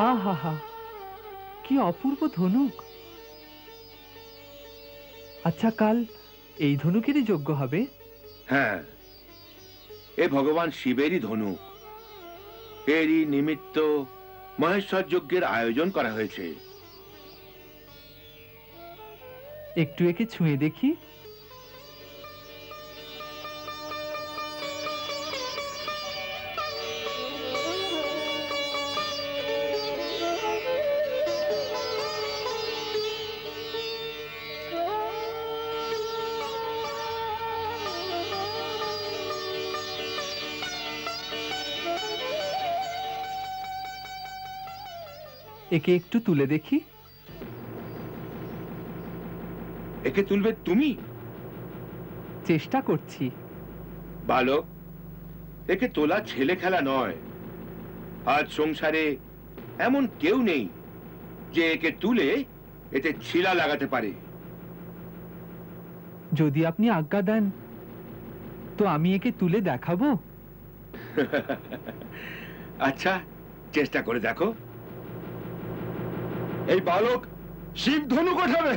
আহা, কি অপূর্ব ধনুক। আচ্ছা, কাল এই ধনুকেরই যজ্ঞ হবে? হ্যাঁ, এ ভগবান শিবেরই ধনুক। এরই নিমিত্ত মহেশ্বর যজ্ঞের আয়োজন করা হয়েছে। একটু একে ছুঁয়ে দেখি। একে একটু তুলে দেখি। একে তুলবে তুমি? চেষ্টা করছি। বালক, একে তোলা ছেলে খেলা নয়। আজ সংসারে এমন কেউ নেই যে একে তুলে এতে ছিলা লাগাতে পারে। যদি আপনি আজ্ঞা দেন তো আমি একে তুলে দেখাবো। আচ্ছা, চেষ্টা করে দেখো। এই বালক শিব ধনু কোঠাবে।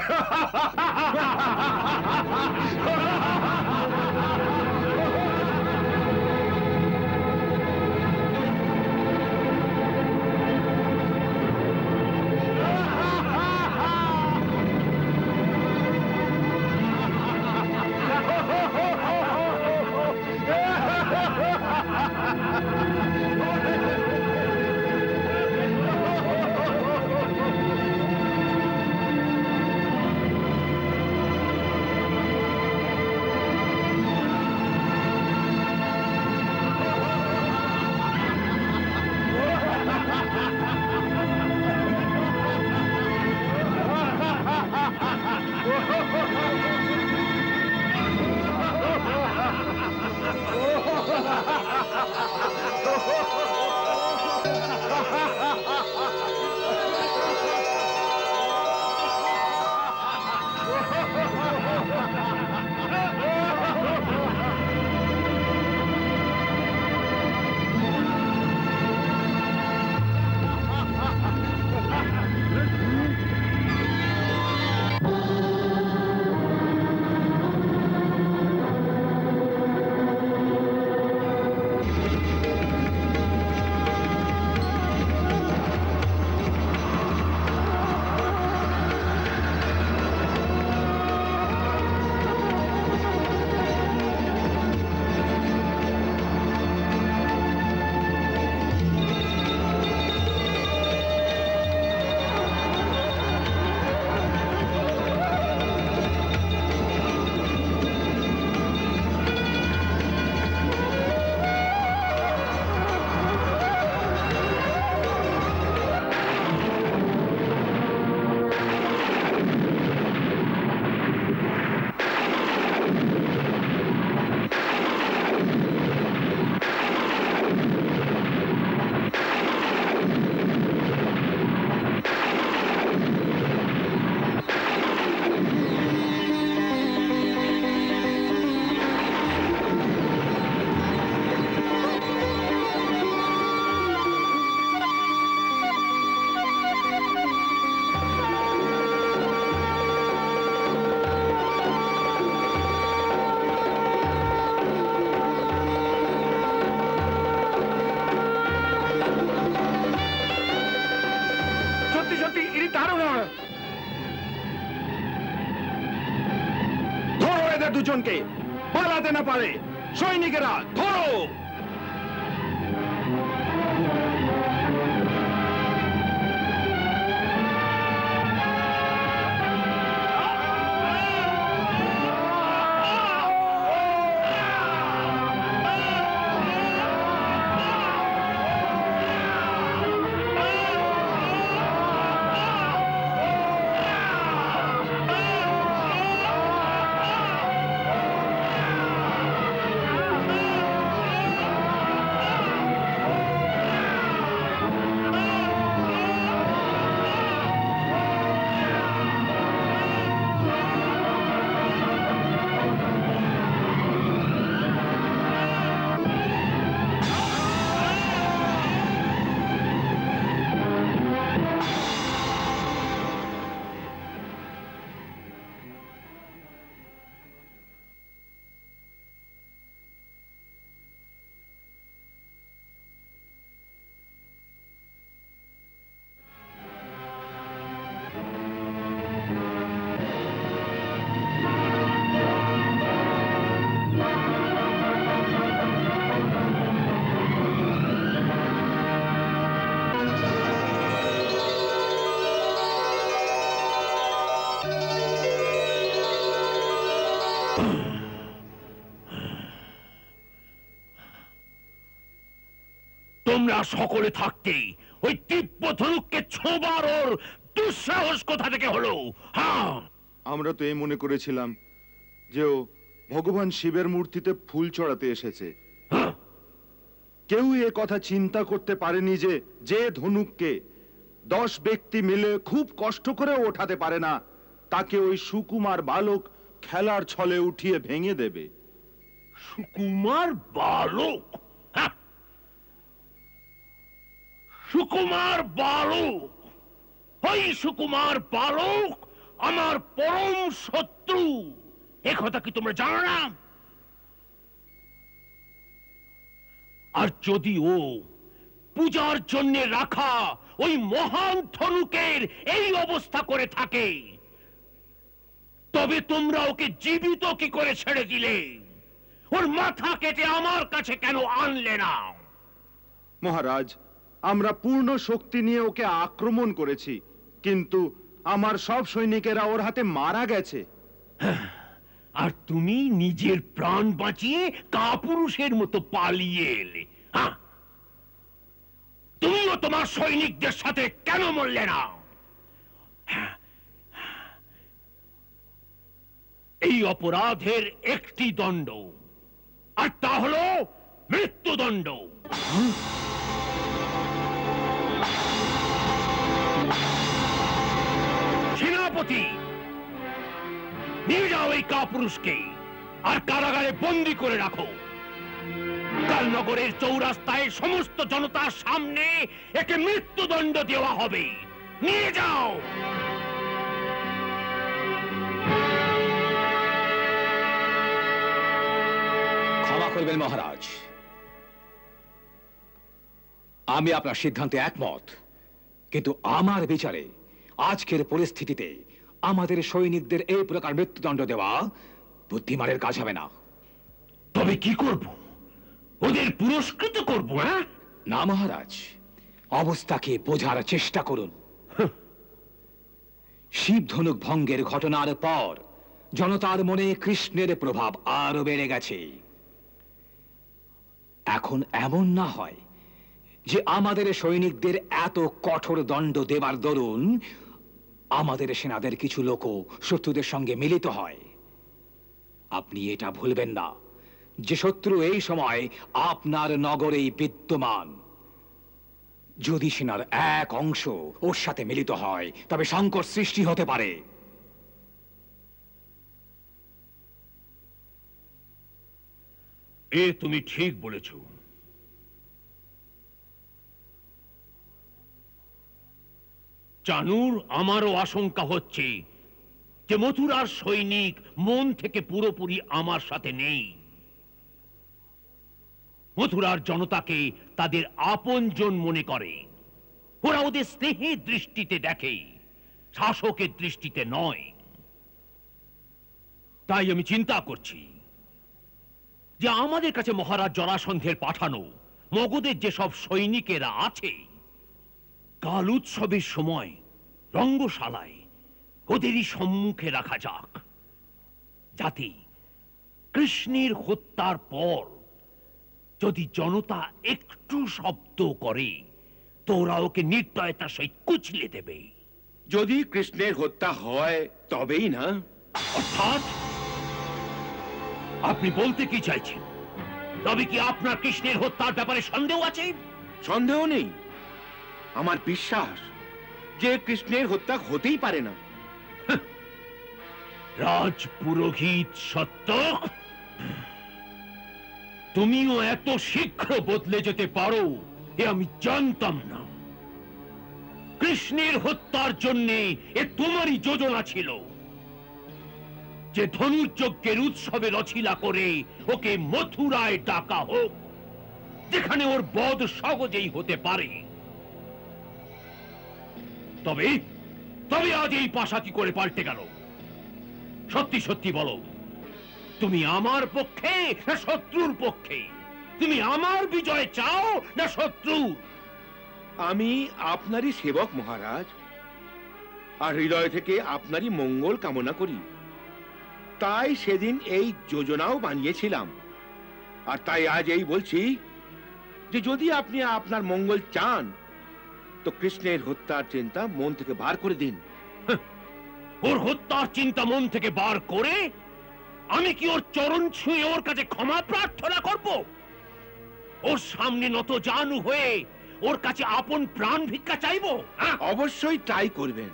দুজনকে পালাতে না পারে। সৈনিকেরা ধরো। তোমরা সকলে থাকতেই ওই দিব্য ধনুককে ছোঁবার ওর দুঃসাহস কোথা থেকে হলো? হ্যাঁ, আমরা তো এই মনে করেছিলাম যে ও ভগবান শিবের মূর্তিতে ফুল চড়াতে এসেছে। কেউ এ কথা চিন্তা করতে পারেনি যে ধনুককে 10 ব্যক্তি মিলে খুব কষ্ট করে ওঠাতে পারে না, তাকে ওই সুকুমার বালক খেলার ছলে উঠিয়ে ভেঙে দেবে। সুকুমার বালক? সুকুমার বালক? ওই সুকুমার বালক আমার পরম শত্রু, একথা কি তোমরা জানো না? আর যদি ও পূজার জন্য রাখা ওই মহান ধনুকের এই অবস্থা করে থাকে, তবে তোমরা ওকে জীবিত কি করে ছেড়ে দিলে? ওর মাথা কেটে আমার কাছে কেন আনলে না? মহারাজ, আমরা পূর্ণ শক্তি নিয়ে ওকে আক্রমণ করেছি, কিন্তু আমার সব সৈনিকেরা ওর হাতে মারা গেছে। আর তুমি নিজের প্রাণ বাঁচিয়ে কাপুরুষের মতো পালিয়ে এলে। তুমিও তোমার সৈনিকদের সাথে কেন মরলে না? এই অপরাধের একটি দণ্ড, আর তা হলো মৃত্যুদণ্ড। সেনাপতি, নিয়ে যাও এই কাপুরুষকে আর কারাগারে বন্দী করে রাখো। কাল নগরের চৌরাস্তায় সমস্ত জনতার সামনে একে মৃত্যুদণ্ড দেওয়া হবে। নিয়ে যাও। ক্ষমা করবেন মহারাজ, আমি আপনার সিদ্ধান্তে একমত, কিন্তু আমার বিচারে আজকের পরিস্থিতিতে আমাদের সৈনিকদের এই প্রকার মৃত্যুদণ্ড দেওয়া বুদ্ধিমানের কাজ হবে না। তবে কি করব? ওদের পুরস্কৃত করব? না মহারাজ, অবস্থাকে বোঝার চেষ্টা করুন। শিব ধনুক ভঙ্গের ঘটনার পর জনতার মনে কৃষ্ণের প্রভাব আরো বেড়ে গেছে। এখন এমন না হয় যে আমাদের সৈনিকদের এত কঠোর দণ্ড দেবার দরুন আমাদের সেনাদের কিছু লোকও শত্রুদের সঙ্গে মিলিত হয়। আপনি এটা ভুলবেন না যে শত্রু এই সময় আপনার নগরেই বিদ্যমান। যদি সেনার এক অংশ ওর সাথে মিলিত হয় তবে সংকট সৃষ্টি হতে পারে। এ তুমি ঠিক বলেছ। চানুর, আমারও আশঙ্কা হচ্ছে যে মথুরার সৈনিক মন থেকে পুরোপুরি আমার সাথে নেই। মথুরার জনতাকে তাদের আপনজন মনে করে। ওরা ওদের স্নেহের দৃষ্টিতে দেখে, শাসকের দৃষ্টিতে নয়। তাই আমি চিন্তা করছি যে আমাদের কাছে মহারাজ জরাসন্ধের পাঠানো মগধের যেসব সৈনিকেরা আছে, কাল উৎসবের সময় রঙ্গশালায় ওদেরই সম্মুখে রাখা যাক, যাতে কৃষ্ণের হত্যার পর যদি জনতা একটু শব্দ করে তো ওরা ওকে নির্দয়তার সহিত কুচলে দেবে। যদি কৃষ্ণের হত্যা হয় তবেই না? অর্থাৎ আপনি বলতে কি চাইছেন? তবে কি আপনার কৃষ্ণের হত্যার ব্যাপারে সন্দেহ আছে? সন্দেহ নেই, আমার বিশ্বাস যে কৃষ্ণের হত্যা হতেই পারে না। রাজ পুরোহিত সত্যক, তুমিও এত শীঘ্র বদলে যেতে পারো এ আমি জানতাম না। কৃষ্ণের হত্যার জন্যে এ তোমারই যোজনা ছিল, যে ধনুর্যজ্ঞের উৎসবে রছিলা করে ওকে মথুরায় ডাকা হোক, যেখানে ওর বধ সহজেই হতে পারে। তবে তবে আজ এই পাশা কি করে পাল্টে গেল? সত্যি সত্যি বলো, তুমি আমার পক্ষে না শত্রুর পক্ষে? তুমি আমার বিজয় চাও না শত্রুর? আমি আপনারই সেবক মহারাজ, আর হৃদয় থেকে আপনারই মঙ্গল কামনা করি। তাই সেদিন এই যোজনাও বানিয়েছিলাম, আর তাই আজ এই বলছি যে যদি আপনি আপনার মঙ্গল চান তো কৃষ্ণের হত্যার চিন্তা মন থেকে বার করে দিন। ওর হত্যার চিন্তা মন থেকে বার করে আমি কি ওর চরণ ছুঁয়ে ওর কাছে ক্ষমা প্রার্থনা করব? ওর সামনে নত জানু হয়ে ওর কাছে আপন প্রাণ ভিক্ষা চাইবো? অবশ্যই ট্রাই করবেন,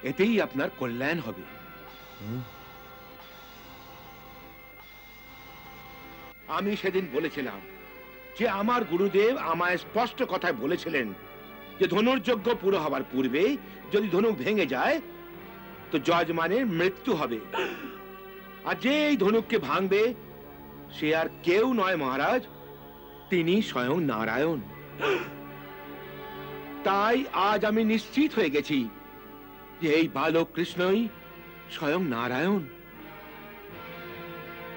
এতেই আপনার কল্যাণ হবে। আমি সেদিন বলেছিলাম যে আমার গুরুদেব আমায় স্পষ্ট কথায় বলেছিলেন যে ধনুর্যজ্ঞ পুরো হবার পূর্বে যদি ধনুক ভেঙে যায় তো যজমানের মৃত্যু হবে, আর যে এই ধনুককে ভাঙবে সে আর কেউ নয় মহারাজ, তিনি স্বয়ং নারায়ণ। তাই আজ আমি নিশ্চিত হয়ে গেছি যে এই বালক কৃষ্ণই স্বয়ং নারায়ণ।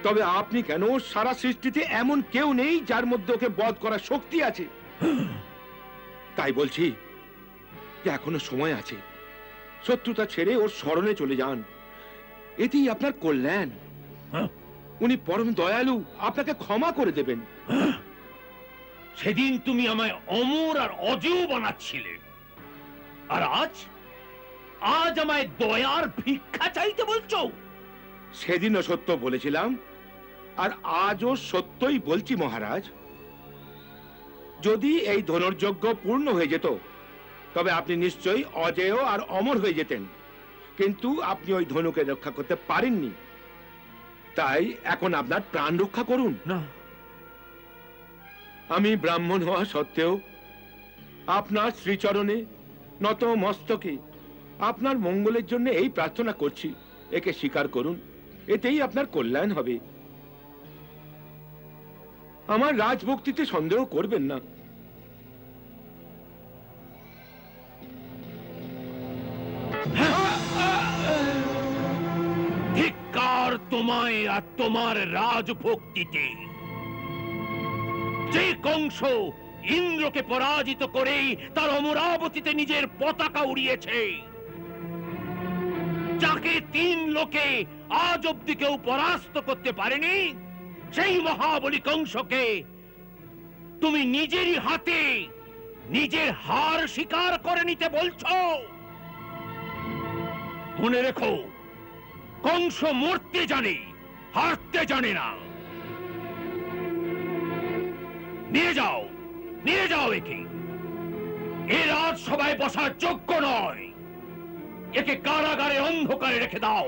তবে আপনি কেন, সারা সৃষ্টিতে এমন কেউ নেই যার মধ্যে ওকে বধ করার শক্তি আছে। তাই বলছি যে এখনো সময় আছে, শত্রুতা ছেড়ে ওর শরণে চলে যান, এতেই আপনার কল্যাণ। উনি পরম দয়ালু, আপনাকে ক্ষমা করে দেবেন। সেদিন তুমি আমায় অমর আর অজেয় বানাচ্ছিলে, আর আজ আজ আমায় দয়ার ভিক্ষা চাইতে বলছো? সেদিনও সত্য বলেছিলাম, আর আজও সত্যই বলছি মহারাজ। যদি এই ধনুর্যজ্ঞ পূর্ণ হয়ে যেত তবে আপনি নিশ্চয়ই অজেয় আর অমর হয়ে যেতেন, কিন্তু আপনি ওই ধনুকে রক্ষা করতে পারেননি। তাই এখন আপনার প্রাণ রক্ষা করুন। না, আমি ব্রাহ্মণ হওয়া সত্ত্বেও আপনার শ্রীচরণে নত মস্তকে আপনার মঙ্গলের জন্য এই প্রার্থনা করছি, একে স্বীকার করুন, এতেই আপনার কল্যাণ হবে। আমার রাজভক্তিতে সন্দেহ করবেন না। ধিক্কার তোমায় আর তোমার রাজভক্তিতে। যে কংস ইন্দ্রকে পরাজিত করেই তার অমরাবতীতে নিজের পতাকা উড়িয়েছে, যাকে 3 লোকে আজ অব্দি কেউ পরাস্ত করতে পারেনি, সেই মহাবলী কংসকে তুমি নিজেরই হাতে নিজের হার স্বীকার করে নিতে বলছো? মনে রেখো, কংস মরতে জানে, হারতে জানে না। নিয়ে যাও একে। এ রাজসভায় বসার যোগ্য নয়, একে কারাগারে অন্ধকারে রেখে দাও,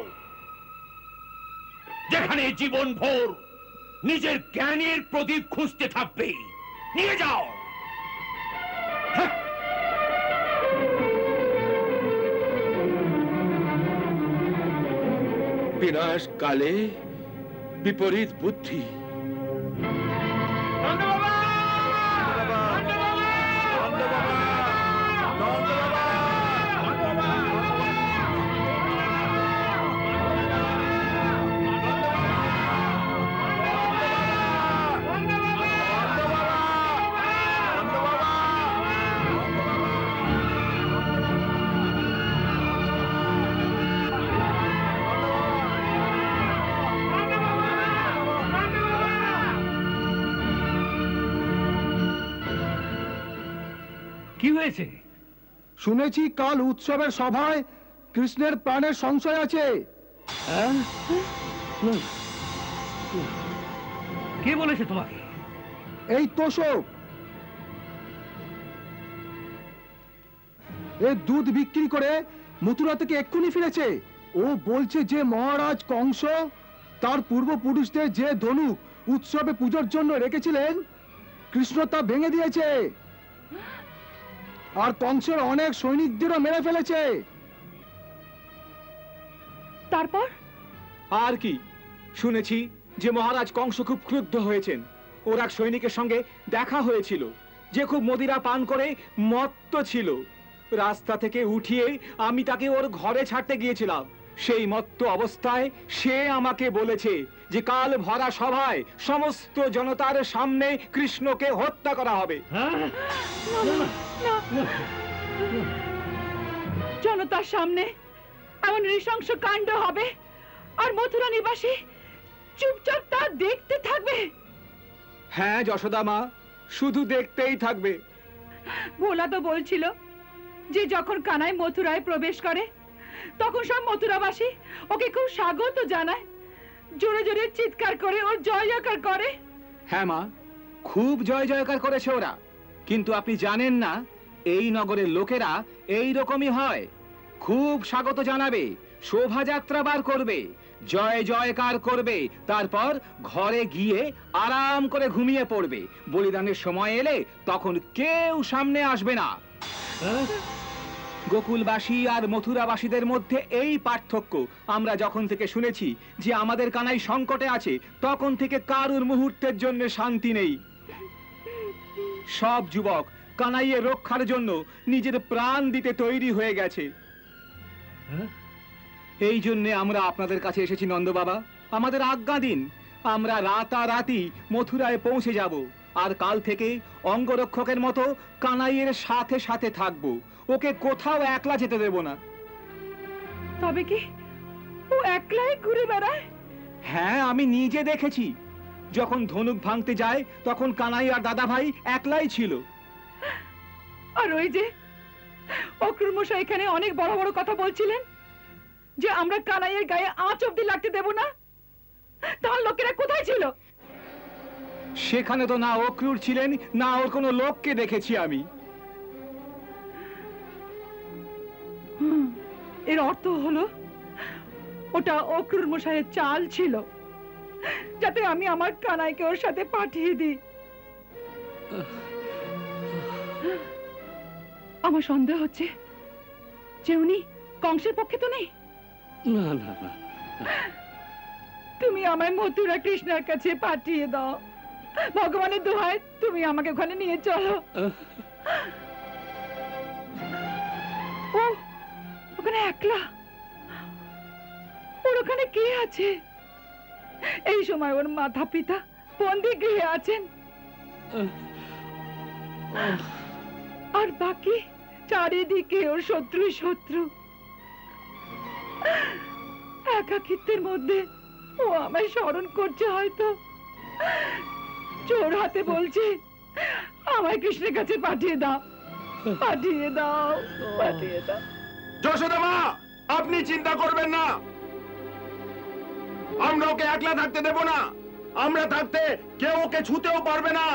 যেখানে জীবন ভোর নিজের জ্ঞানের প্রদীপ খুঁজতে থাকবে। নিয়ে যাও। বিনাশ কালে বিপরীত বুদ্ধি। কি হয়েছে? শুনেছি কাল উৎসবের সভায় কৃষ্ণের প্রাণের সংশয় আছে। কে বলেছে তোমাকে? এই তোষক। এ দুধ বিক্রি করে মথুরা থেকে এক্ষুনি ফিরেছে। ও বলছে যে মহারাজ কংস তার পূর্বপুরুষদের যে ধনুক উৎসবে পূজার জন্য রেখেছিলেন, কৃষ্ণ তা ভেঙে দিয়েছে, আর কংসের অনেক সৈনিকদেরও মেরে ফেলেছে। তারপর আর কি শুনেছি যে মহারাজ কংস খুব ক্রুদ্ধ হয়েছেন। ওর এক সৈনিকের সঙ্গে দেখা হয়েছিল যে খুব মদিরা পান করে মত্ত ছিল। রাস্তা থেকে উঠিয়ে আমি তাকে ওর ঘরে ছাড়তে গিয়েছিলাম। সেই মত্ত অবস্থায় সে আমাকে বলেছে যে কাল ভরা সভায় সমস্ত জনতার সামনে কৃষ্ণকে হত্যা করা হবে। জনতার সামনে এমন নৃশংস কাণ্ড হবে আর মথুরা নিবাসী চুপচাপ তা দেখতে থাকবে? হ্যাঁ যশোদা মা, শুধু দেখতেই থাকবে। ভোলা তো বলছিল যে যখন কানাই মথুরায় প্রবেশ করে তখন সব মথুরাবাসী ওকে খুব স্বাগত জানায়, জোরে জোরে চিৎকার করে ওর জয় জয়কার করে। হ্যাঁ মা, খুব জয় জয়কার করেছে ওরা, কিন্তু আপনি জানেন না এই নগরের লোকেরা এই রকমই হয়। খুব স্বাগত জানাবে, শোভাযাত্রা বার করবে, জয় জয়কার করবে, তারপর ঘরে গিয়ে আরাম করে ঘুমিয়ে পড়বে। বলিদানের সময় এলে তখন কেউ সামনে আসবে না। গোকুলবাসী আর মথুরাবাসীদের মধ্যে এই পার্থক্য। আমরা যখন থেকে শুনেছি যে আমাদের কানাই সংকটে আছে, তখন থেকে কারুর মুহূর্তের জন্য শান্তি নেই। সব যুবক কানাইয়ের রক্ষার জন্য নিজের প্রাণ দিতে তৈরি হয়ে গেছে। এই জন্যে আমরা আপনাদের কাছে এসেছি নন্দ বাবা, আমাদের আজ্ঞা দিন। আমরা রাতারাতি মথুরায় পৌঁছে যাব, আর কাল থেকে অঙ্গরক্ষকের মতো কানাইয়ের সাথে সাথে থাকবো। ওকে কোথাও একলা যেতে দেব না। তবে কি ও একলাই ঘুরে বেড়ায়? হ্যাঁ, আমি নিজে দেখেছি। যখন ধনুক ভাঙতে যায় তখন কানাই আর দাদা ভাই একলাই ছিল। আর ওই যে অক্রুর মশাই এখানে অনেক বড় বড় কথা বলছিলেন যে আমরা কানাইয়ের গায়ে আঁচ অব্দি লাগতে দেব না, তার লোকেরা কোথায় ছিল? সেখানে তো না অক্রুর ছিলেন, না ওর কোনো লোককে দেখেছি আমি। এর অর্থ হলো ওটা অক্রুর মশাইয়ের চাল ছিল, যাতে আমি আমার কানাইকে ওর সাথে পাঠিয়ে দিই। আমার সন্দেহ হচ্ছে যে উনি কংসের পক্ষে তো নেই। না না না, তুমি আমায় মথুরা কৃষ্ণার কাছে পাঠিয়ে দাও। ভগবানের দোহাই, তুমি আমাকে ওখানে নিয়ে চলো। ও ওখানে একলা, ওর ওখানে কে আছে? এই সময় ওর মাতা পিতা বন্দি গৃহে আছেন, আর বাকি চারিদিকে ওর শত্রু শত্রু। একাকিত্বের মধ্যে ও আমায় স্মরণ করছে হয়তো, চোর হাতে বলছে আমায় কৃষ্ণের কাছে পাঠিয়ে দাও, পাঠিয়ে দাও, পাঠিয়ে দাও। যশোদা মা, আপনি চিন্তা করবেন না, আমরা ওকে একলা থাকতে দেব না। আমরা থাকতে কেউ ওকে ছুতেও পারবে না।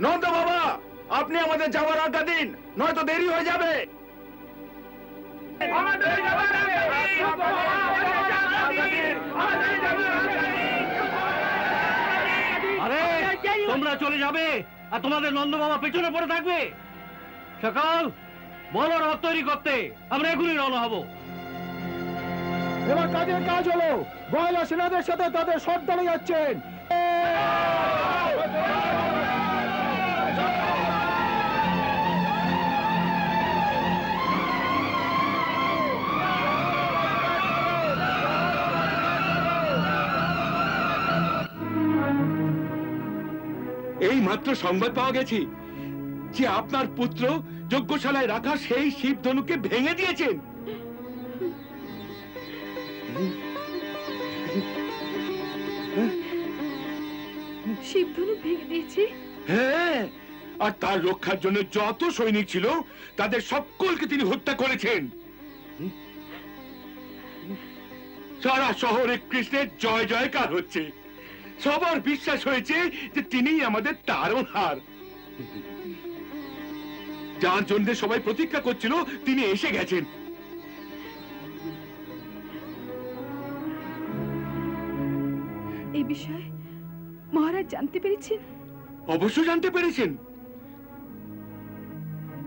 নন্দ বাবা, আপনি আমাদের যাওয়ার আজ্ঞা দিন, নয়তো দেরি হয়ে যাবে। আরে তোমরা চলে যাবে আর তোমাদের নন্দ বাবা পেছনে পড়ে থাকবে? সকাল বলো রথ তৈরি করতে, আমরা এখনই রওনা হব। এবার কাজের কাজ হলো, গয়লা সেনাদের সাথে তাদের সর্দারে যাচ্ছেন। এই মাত্র সংবাদ পাওয়া গেছে যে আপনার পুত্র যজ্ঞশালায় রাখা সেই শিব ধনুকে ভেঙে দিয়েছেন। শিব ধনুক ভেঙে দিয়েছি? হ্যাঁ, আর তার রক্ষার জন্য যত সৈনিক ছিল তাদের সকলকে তিনি হত্যা করেছেন। সারা শহরে কৃষ্ণের জয় জয়কার হচ্ছে। সবার বিশ্বাস হয়েছে যে তিনিই আমাদের তারণহার। যার জন্য সবাই প্রতীক্ষা করছিল তিনি এসে গেছেন। এই বিষয়ে মহারাজ জানতে পেরেছেন? অবশ্যই জানতে পেরেছেন,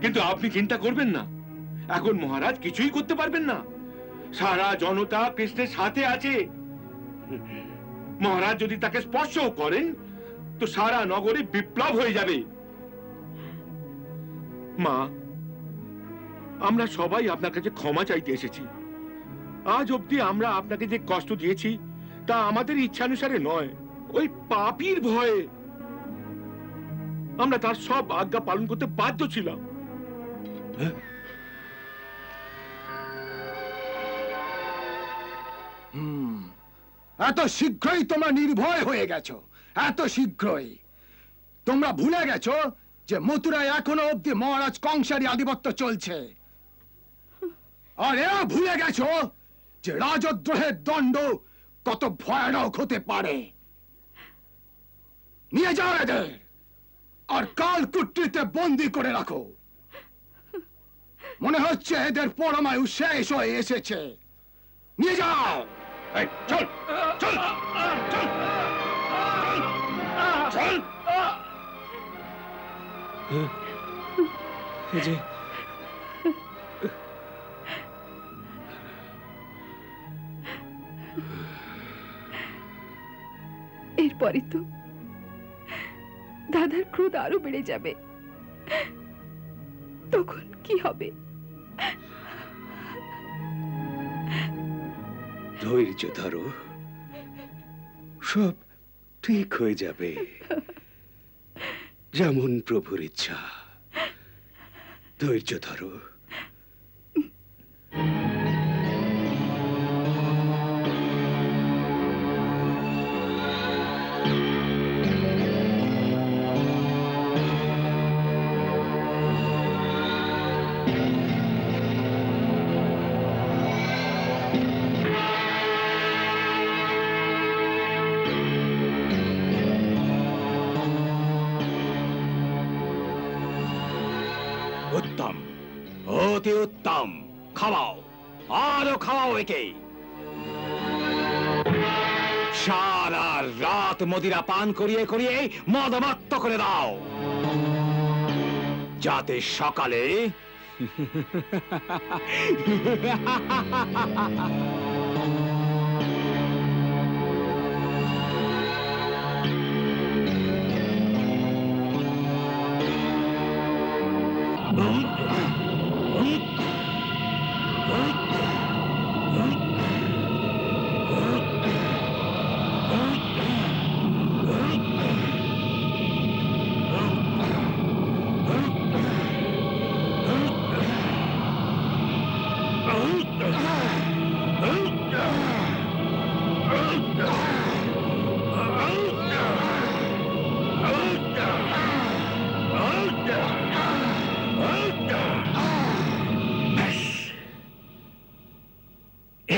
কিন্তু আপনি চিন্তা করবেন না, এখন মহারাজ কিছুই করতে পারবেন না। সারা জনতা কৃষ্ণের সাথে আছে। মহারাজ যদি তাকে স্পর্শও করেন তো সারা নগরে বিপ্লব হয়ে যাবে। মা, আমরা সবাই আপনার কাছে ক্ষমা চাইতে এসেছি। আজ অবধি আমরা আপনাকে যে কষ্ট দিয়েছি তা আমাদের ইচ্ছানুসারে নয়, ওই পাপীর ভয়ে। আমরা তার সব আজ্ঞা পালন করতে বাধ্য ছিলাম। এত শীঘ্রই তোমরা নির্ভয় হয়ে গেছো, এত শীঘ্রই তোমরা ভুলে গেছো যে মথুরায় এখনো অব্দি মহারাজ কংসেরই আধিপত্য চলছে। আর এরা ভুলে গেছো যে রাজদ্রোহের দণ্ড কত ভয়ানক হতে পারে। নিয়ে যাও এদের, আর কাল কুট্টিতে বন্দি করে রাখো। মনে হচ্ছে এদের পরমায়ু শেষ হয়ে এসেছে। নিয়ে যাও। চল চল চল চল। এরপরে তো দাদার ক্রোধ আরো বেড়ে যাবে, তখন কি হবে? ধৈর্য ধরো, সব ঠিক হয়ে যাবে, যেমন প্রভুর ইচ্ছা। ধৈর্য ধরো। উত্তম, অতি উত্তম। খাওয়াও, আরো খাওয়াও একে। সারা রাত মদিরা পান করিয়ে করিয়ে মদমত্ত করে দাও, যাতে সকালে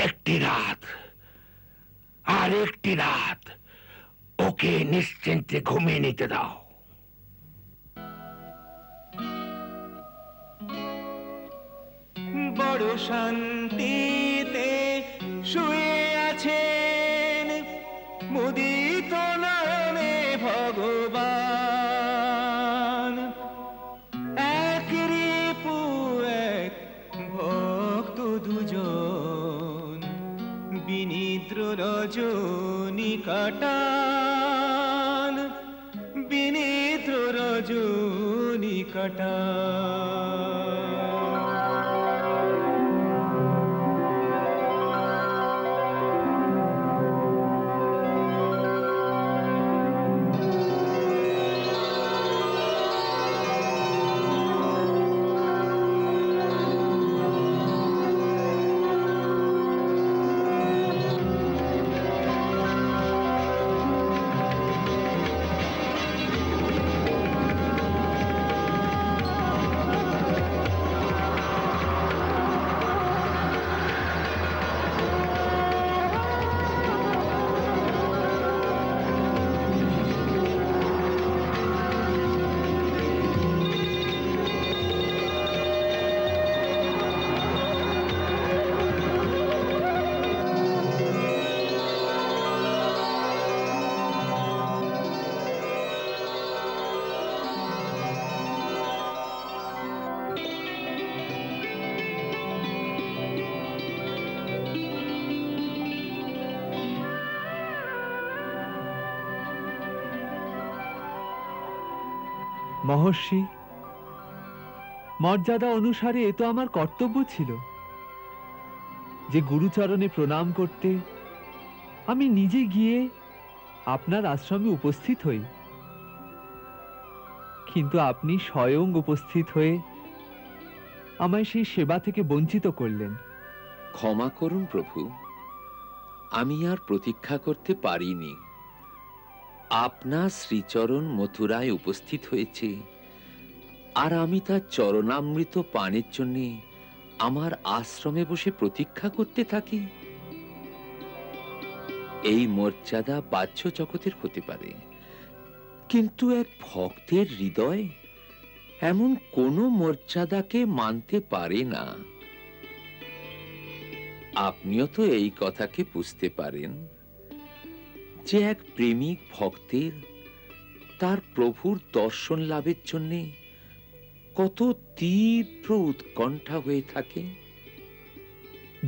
একটি রাত আর একটি রাত ওকে নিশ্চিন্তে ঘুমিয়ে নিতে দাও। বড় শান্তিতে শুয়ে আছেন মুদিত নয়নে ভগবান। এক রিপু এক ভক্ত দুজন, বিনিদ্র রজনী কাটান, বিনিদ্র রজনী কাটান। মহর্ষি, মর্যাদা অনুসারে এ তো আমার কর্তব্য ছিল যে গুরুচরণে প্রণাম করতে আমি নিজে গিয়ে আপনার আশ্রমে উপস্থিত হই। কিন্তু আপনি স্বয়ং উপস্থিত হয়ে আমায় সেই সেবা থেকে বঞ্চিত করলেন। ক্ষমা করুন প্রভু, আমি আর প্রতীক্ষা করতে পারিনি। আপনার শ্রীচরণ মথুরায় উপস্থিত হয়েছে, আর আমি তার চরণামৃত পানের জন্য আমার আশ্রমে বসে প্রতীক্ষা করতে থাকি? এই মর্যাদা বাহ্য জগতের হতে পারে, কিন্তু এক ভক্তের হৃদয় এমন কোনো মর্যাদাকে মানতে পারে না। আপনিও তো এই কথাকে বুঝতে পারেন যে এক প্রেমিক ভক্তের তার প্রভুর দর্শন লাভের জন্যে কত তীব্র উৎকণ্ঠা হয়ে থাকে।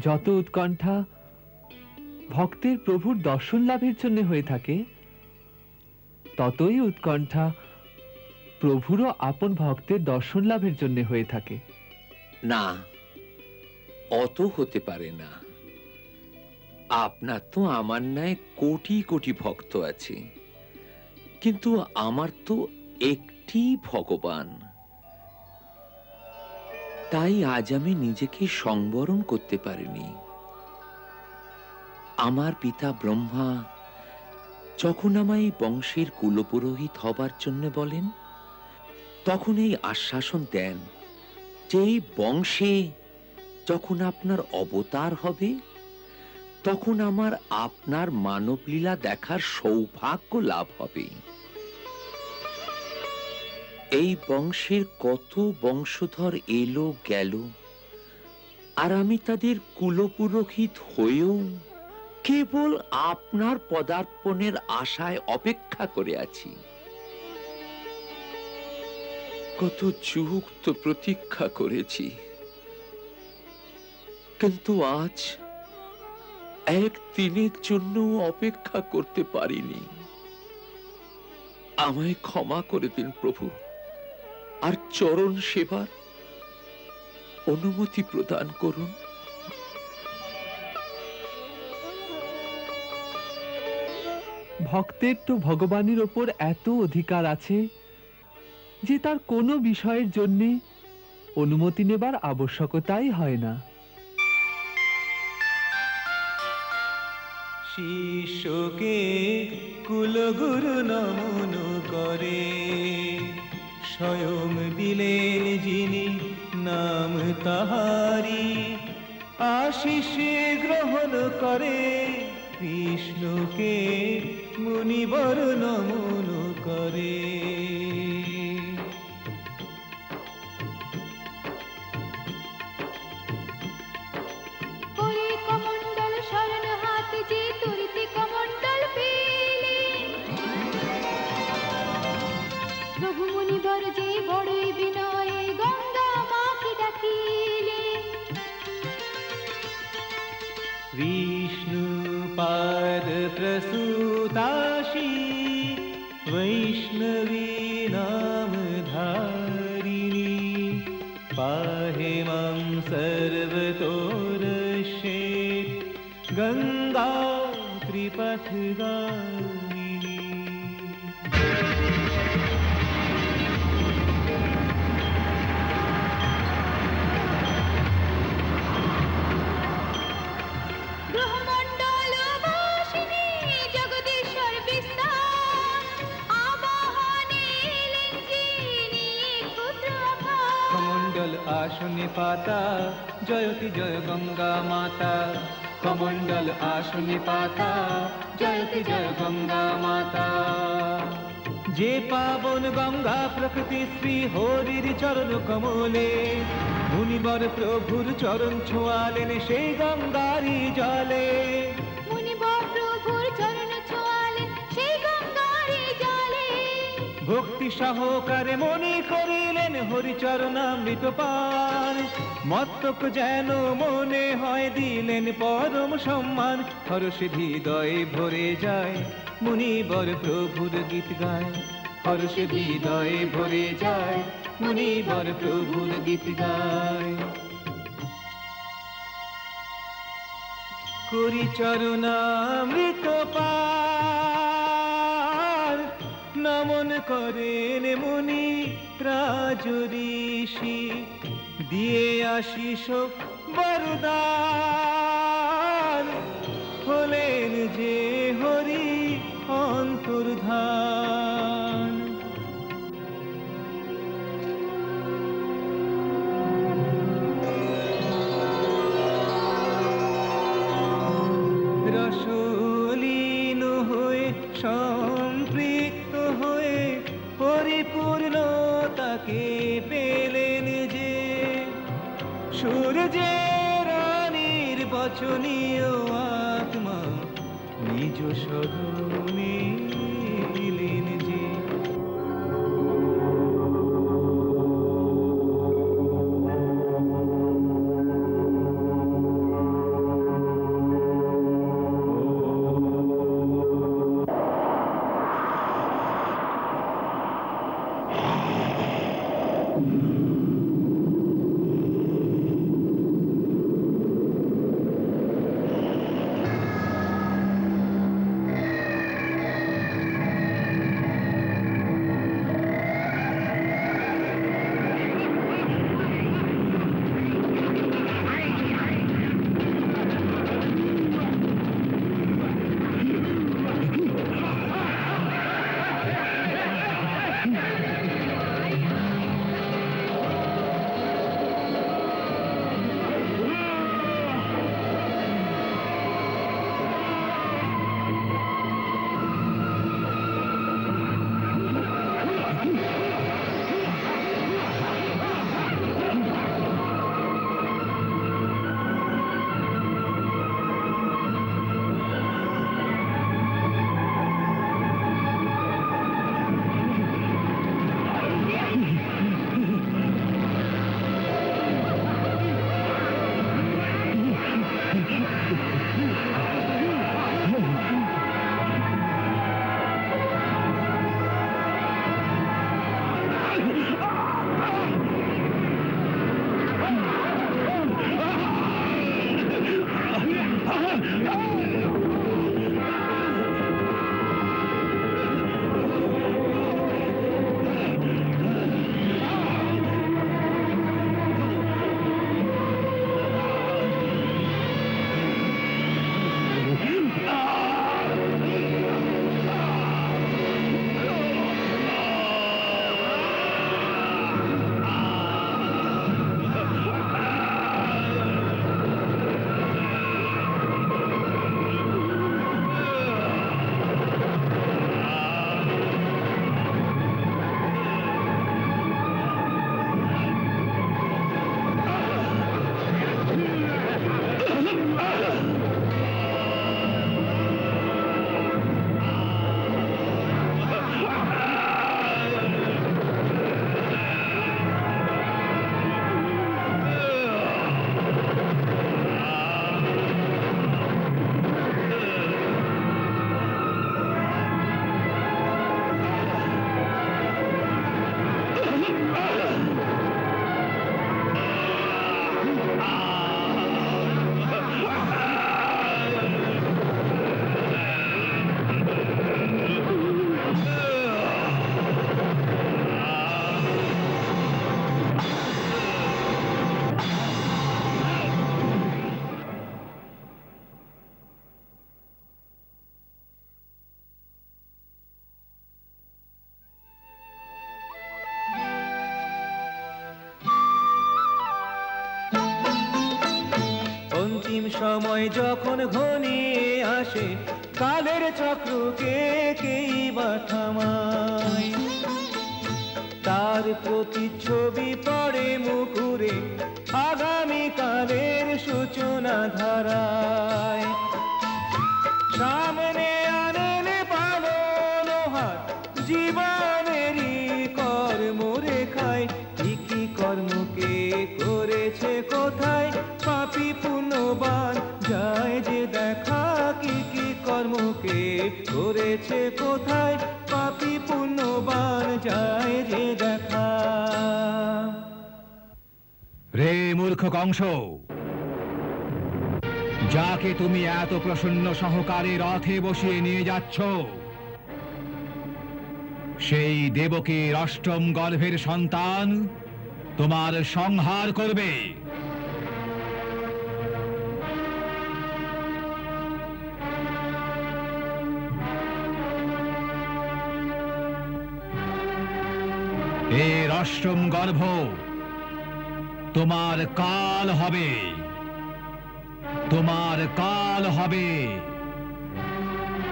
যত উৎকণ্ঠা ভক্তের প্রভুর দর্শন লাভের জন্য হয়ে থাকে, ততই উৎকণ্ঠা প্রভুরও আপন ভক্তের দর্শন লাভের জন্য হয়ে থাকে। না, অত হতে পারে না। আপনার তো আমার ন্যায় কোটি কোটি ভক্ত আছে, কিন্তু আমার তো একটি ভগবান। তাই আজ আমি নিজেকে সংবরণ করতে পারিনি। আমার পিতা ব্রহ্মা যখন আমায় বংশের কুলপুরোহিত হবার জন্য বলেন, তখন এই আশ্বাসন দেন যে এই বংশে যখন আপনার অবতার হবে, তখন আমার আপনার মানবলীলা দেখার সৌভাগ্য লাভ হবে। এই বংশের কত বংশধর এলো গেল, আর আমি তাদের কুলপুরোহিত হয়েও কেবল আপনার পদার্পণের আশায় অপেক্ষা করে আছি। কত যুগ তো প্রতীক্ষা করেছি, কিন্তু আজ একদিনের জন্য অপেক্ষা করতে পারিনি। আমায় ক্ষমা করে দিন প্রভু, আর চরণ সেবার অনুমতি প্রদান করুন। ভক্তের তো ভগবানের ওপর এত অধিকার আছে যে তার কোনো বিষয়ের জন্য অনুমতি নেবার আবশ্যকতাই হয় না। শিষ্যকে কুলগুরু নমন করে, স্বয়ং দিলেন যিনি নাম তাহারি, আশিস গ্রহণ করে কৃষ্ণকে মুনিবর নমন করে। প্রভু মুনিবর যে বড়ই বিনয়ে গঙ্গা মাকে ডাকিলে, विष्णु पाद प्रसूताशी वैष्णवी नाम धारिणी, पाहे मां सर्वतोरक्षेत् गंगा त्रिपथगामिनी। आशुनि पाता जयति जय गंगा माता, कमंडल आशुनि पाता जयति जय गंगा माता। जे पावन गंगा प्रकृति श्री हरिर चरण कमले, मुनिवर प्रभुर चरण ছোঁয়ালেন সেই গঙ্গারি জলে। মুনিবর প্রভুর চরণ ছোঁয়ালেন সেই গঙ্গারি জলে। ভক্তি সহকারে মনে করিলেন হরিচরণামৃত পান, মত্তক যেন মনে হয় দিলেন পরম সম্মান। হর্ষে হৃদয়ে ভরে যায় মুনিবর প্রভুর গীত গায়, হর্ষে হৃদয়ে ভরে যায় মুনিবর প্রভুর গীত গায়। করি চরণামৃত পান, নমন করেন মুনি রাজঋষি, দিয়ে আশিস বরদান, হলেন যে হরি অন্তর্ধান। রসলীন হয়ে সম্পৃক্ত হয়ে পরিপূর্ণতাকে পেলেন যে সূর্যের নির্বাচনীয় আত্মা নিজ স্মরণে এলেন যে। অন্তিম সময় যখন ঘনিয়ে আসে কালের চক্রকে কেই বা থামায়, তার প্রতিচ্ছবি পড়ে মুকুরে আগামী কালের সূচনা ধারায়। সামনে আনেন পালন হাত জীবনেরই কর্মরেখায়, কি কর্মকে করেছে কোথায় পাপী পুণ্যবান যায় যে দেখা, কি কর্মকে করেছে কোথায় পাপী পুণ্যবান যায় যে দেখা। রে মূর্খ কংস, যাকে তুমি এত প্রসন্ন সহকারে রথে বসিয়ে নিয়ে যাচ্ছ, সেই দেবকীর অষ্টম গর্ভের সন্তান তোমার সংহার করবে। এর অষ্টম গর্ভ তোমার কাল হবে, তোমার কাল হবে।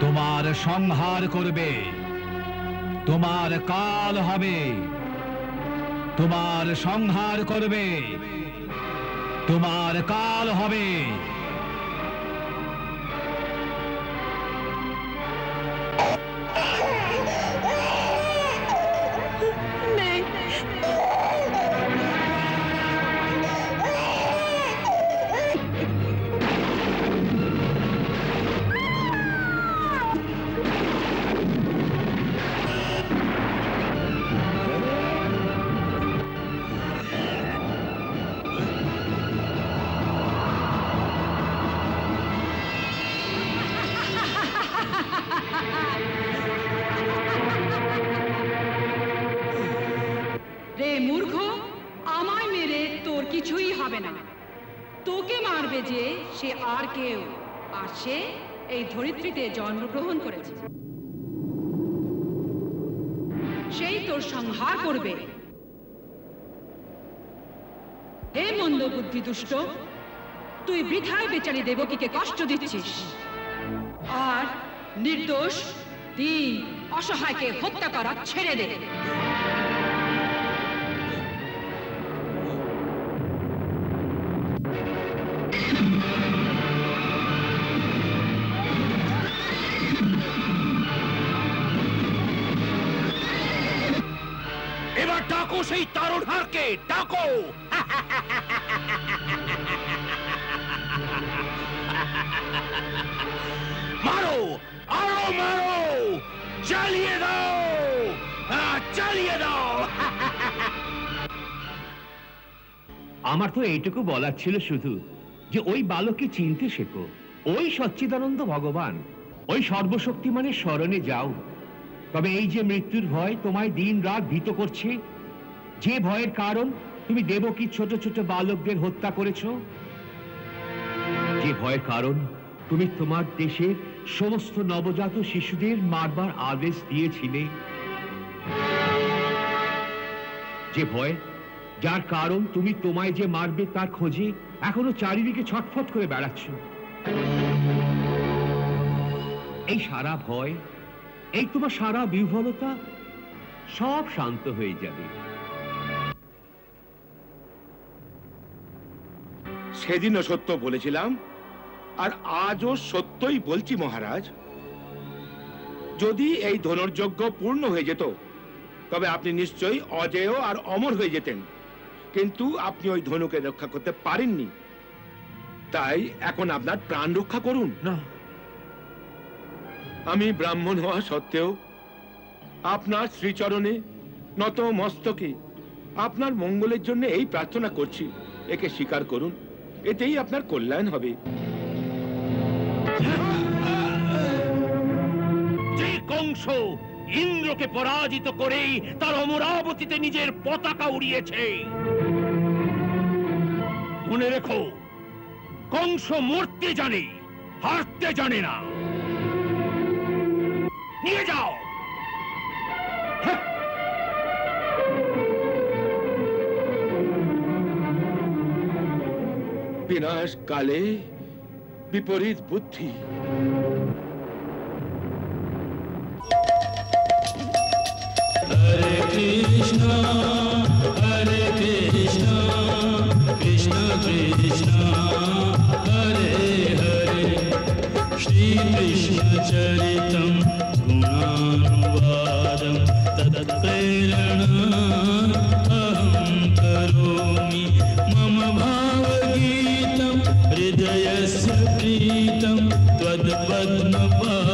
তোমার সংহার করবে, তোমার কাল হবে, তোমার সংহার করবে, তোমার কাল হবে। রে মূর্খ, আমায় মেরে তোর কিছুই হবে না। তোকে মারবে যে সে আর কেউ, আর সে এই ধরিত্রীতে জন্মগ্রহণ করেছে। সেই তোর সংহার করবে। হে মন্দ বুদ্ধি দুষ্ট, তুই বৃথায় বেচারি দেবকীকে কষ্ট দিচ্ছিস, আর নির্দোষ দীন অসহায়কে হত্যা করা ছেড়ে দে। এবার ডাকো সেই তারণহারকে, ডাকো। মারো, আরো মারো, চালিয়ে দাও, চালিয়ে দাও। আমার তো এইটুকু বলার ছিল শুধু যে ওই বালককে চিনতে শেখো। ওই সচ্চিদানন্দ ভগবান, ওই সর্বশক্তিমানের শরণে যাও। তবে এই যে মৃত্যুর ভয় তোমায় দিন রাত ভীত করছে, যে ভয়ের কারণ তুমি দেবকীর ছোট ছোট বালকদের হত্যা করেছো, যে ভয়ের কারণ তুমি তোমার দেশের সমস্ত নবজাত শিশুদের মারবার আদেশ দিয়েছিলে, যে ভয় যার কারণ তুমি তোমায় যে মারবে তার খোঁজে এখনো চারিদিকে ছটফট করে বেড়াচ্ছ, এই সারা ভয়, এই তোমার সারা বিহ্বলতা সব শান্ত হয়ে যাবে। সেদিনও সত্য বলেছিলাম, আর আজও সত্যই বলছি মহারাজ। যদি এই ধনুর্যজ্ঞ পূর্ণ হয়ে যেত তবে আপনি নিশ্চয়ই অজেয় আর অমর হয়ে যেতেন, কিন্তু আপনি ওই ধনুকে রক্ষা করতে পারেননি। তাই এখন আপনার প্রাণ রক্ষা করুন। না, আমি ব্রাহ্মণ হওয়া সত্ত্বেও আপনার শ্রীচরণে নত মস্তকে আপনার মঙ্গলের জন্য এই প্রার্থনা করছি, একে স্বীকার করুন, এতেই আপনার কল্যাণ হবে। যে কংস ইন্দ্রকে পরাজিত করেই তার অমরাবতীতে নিজের পতাকা উড়িয়েছে, মনে রেখো, কংস মরতে জানে, হারতে জানে না। নিয়ে যাও। বিনাশ কালে বিপরীত বুদ্ধি। হরে কৃষ্ণ হরে কৃষ্ণ কৃষ্ণ কৃষ্ণ হরে হরে, শ্রী কৃষ্ণ চরিতম গুণানুবাদম তৎপ্রেরণা অহং কरोमि, মম ভাবগীতম হৃদয়স্য প্রীতম ত্বৎপদ্মপাদম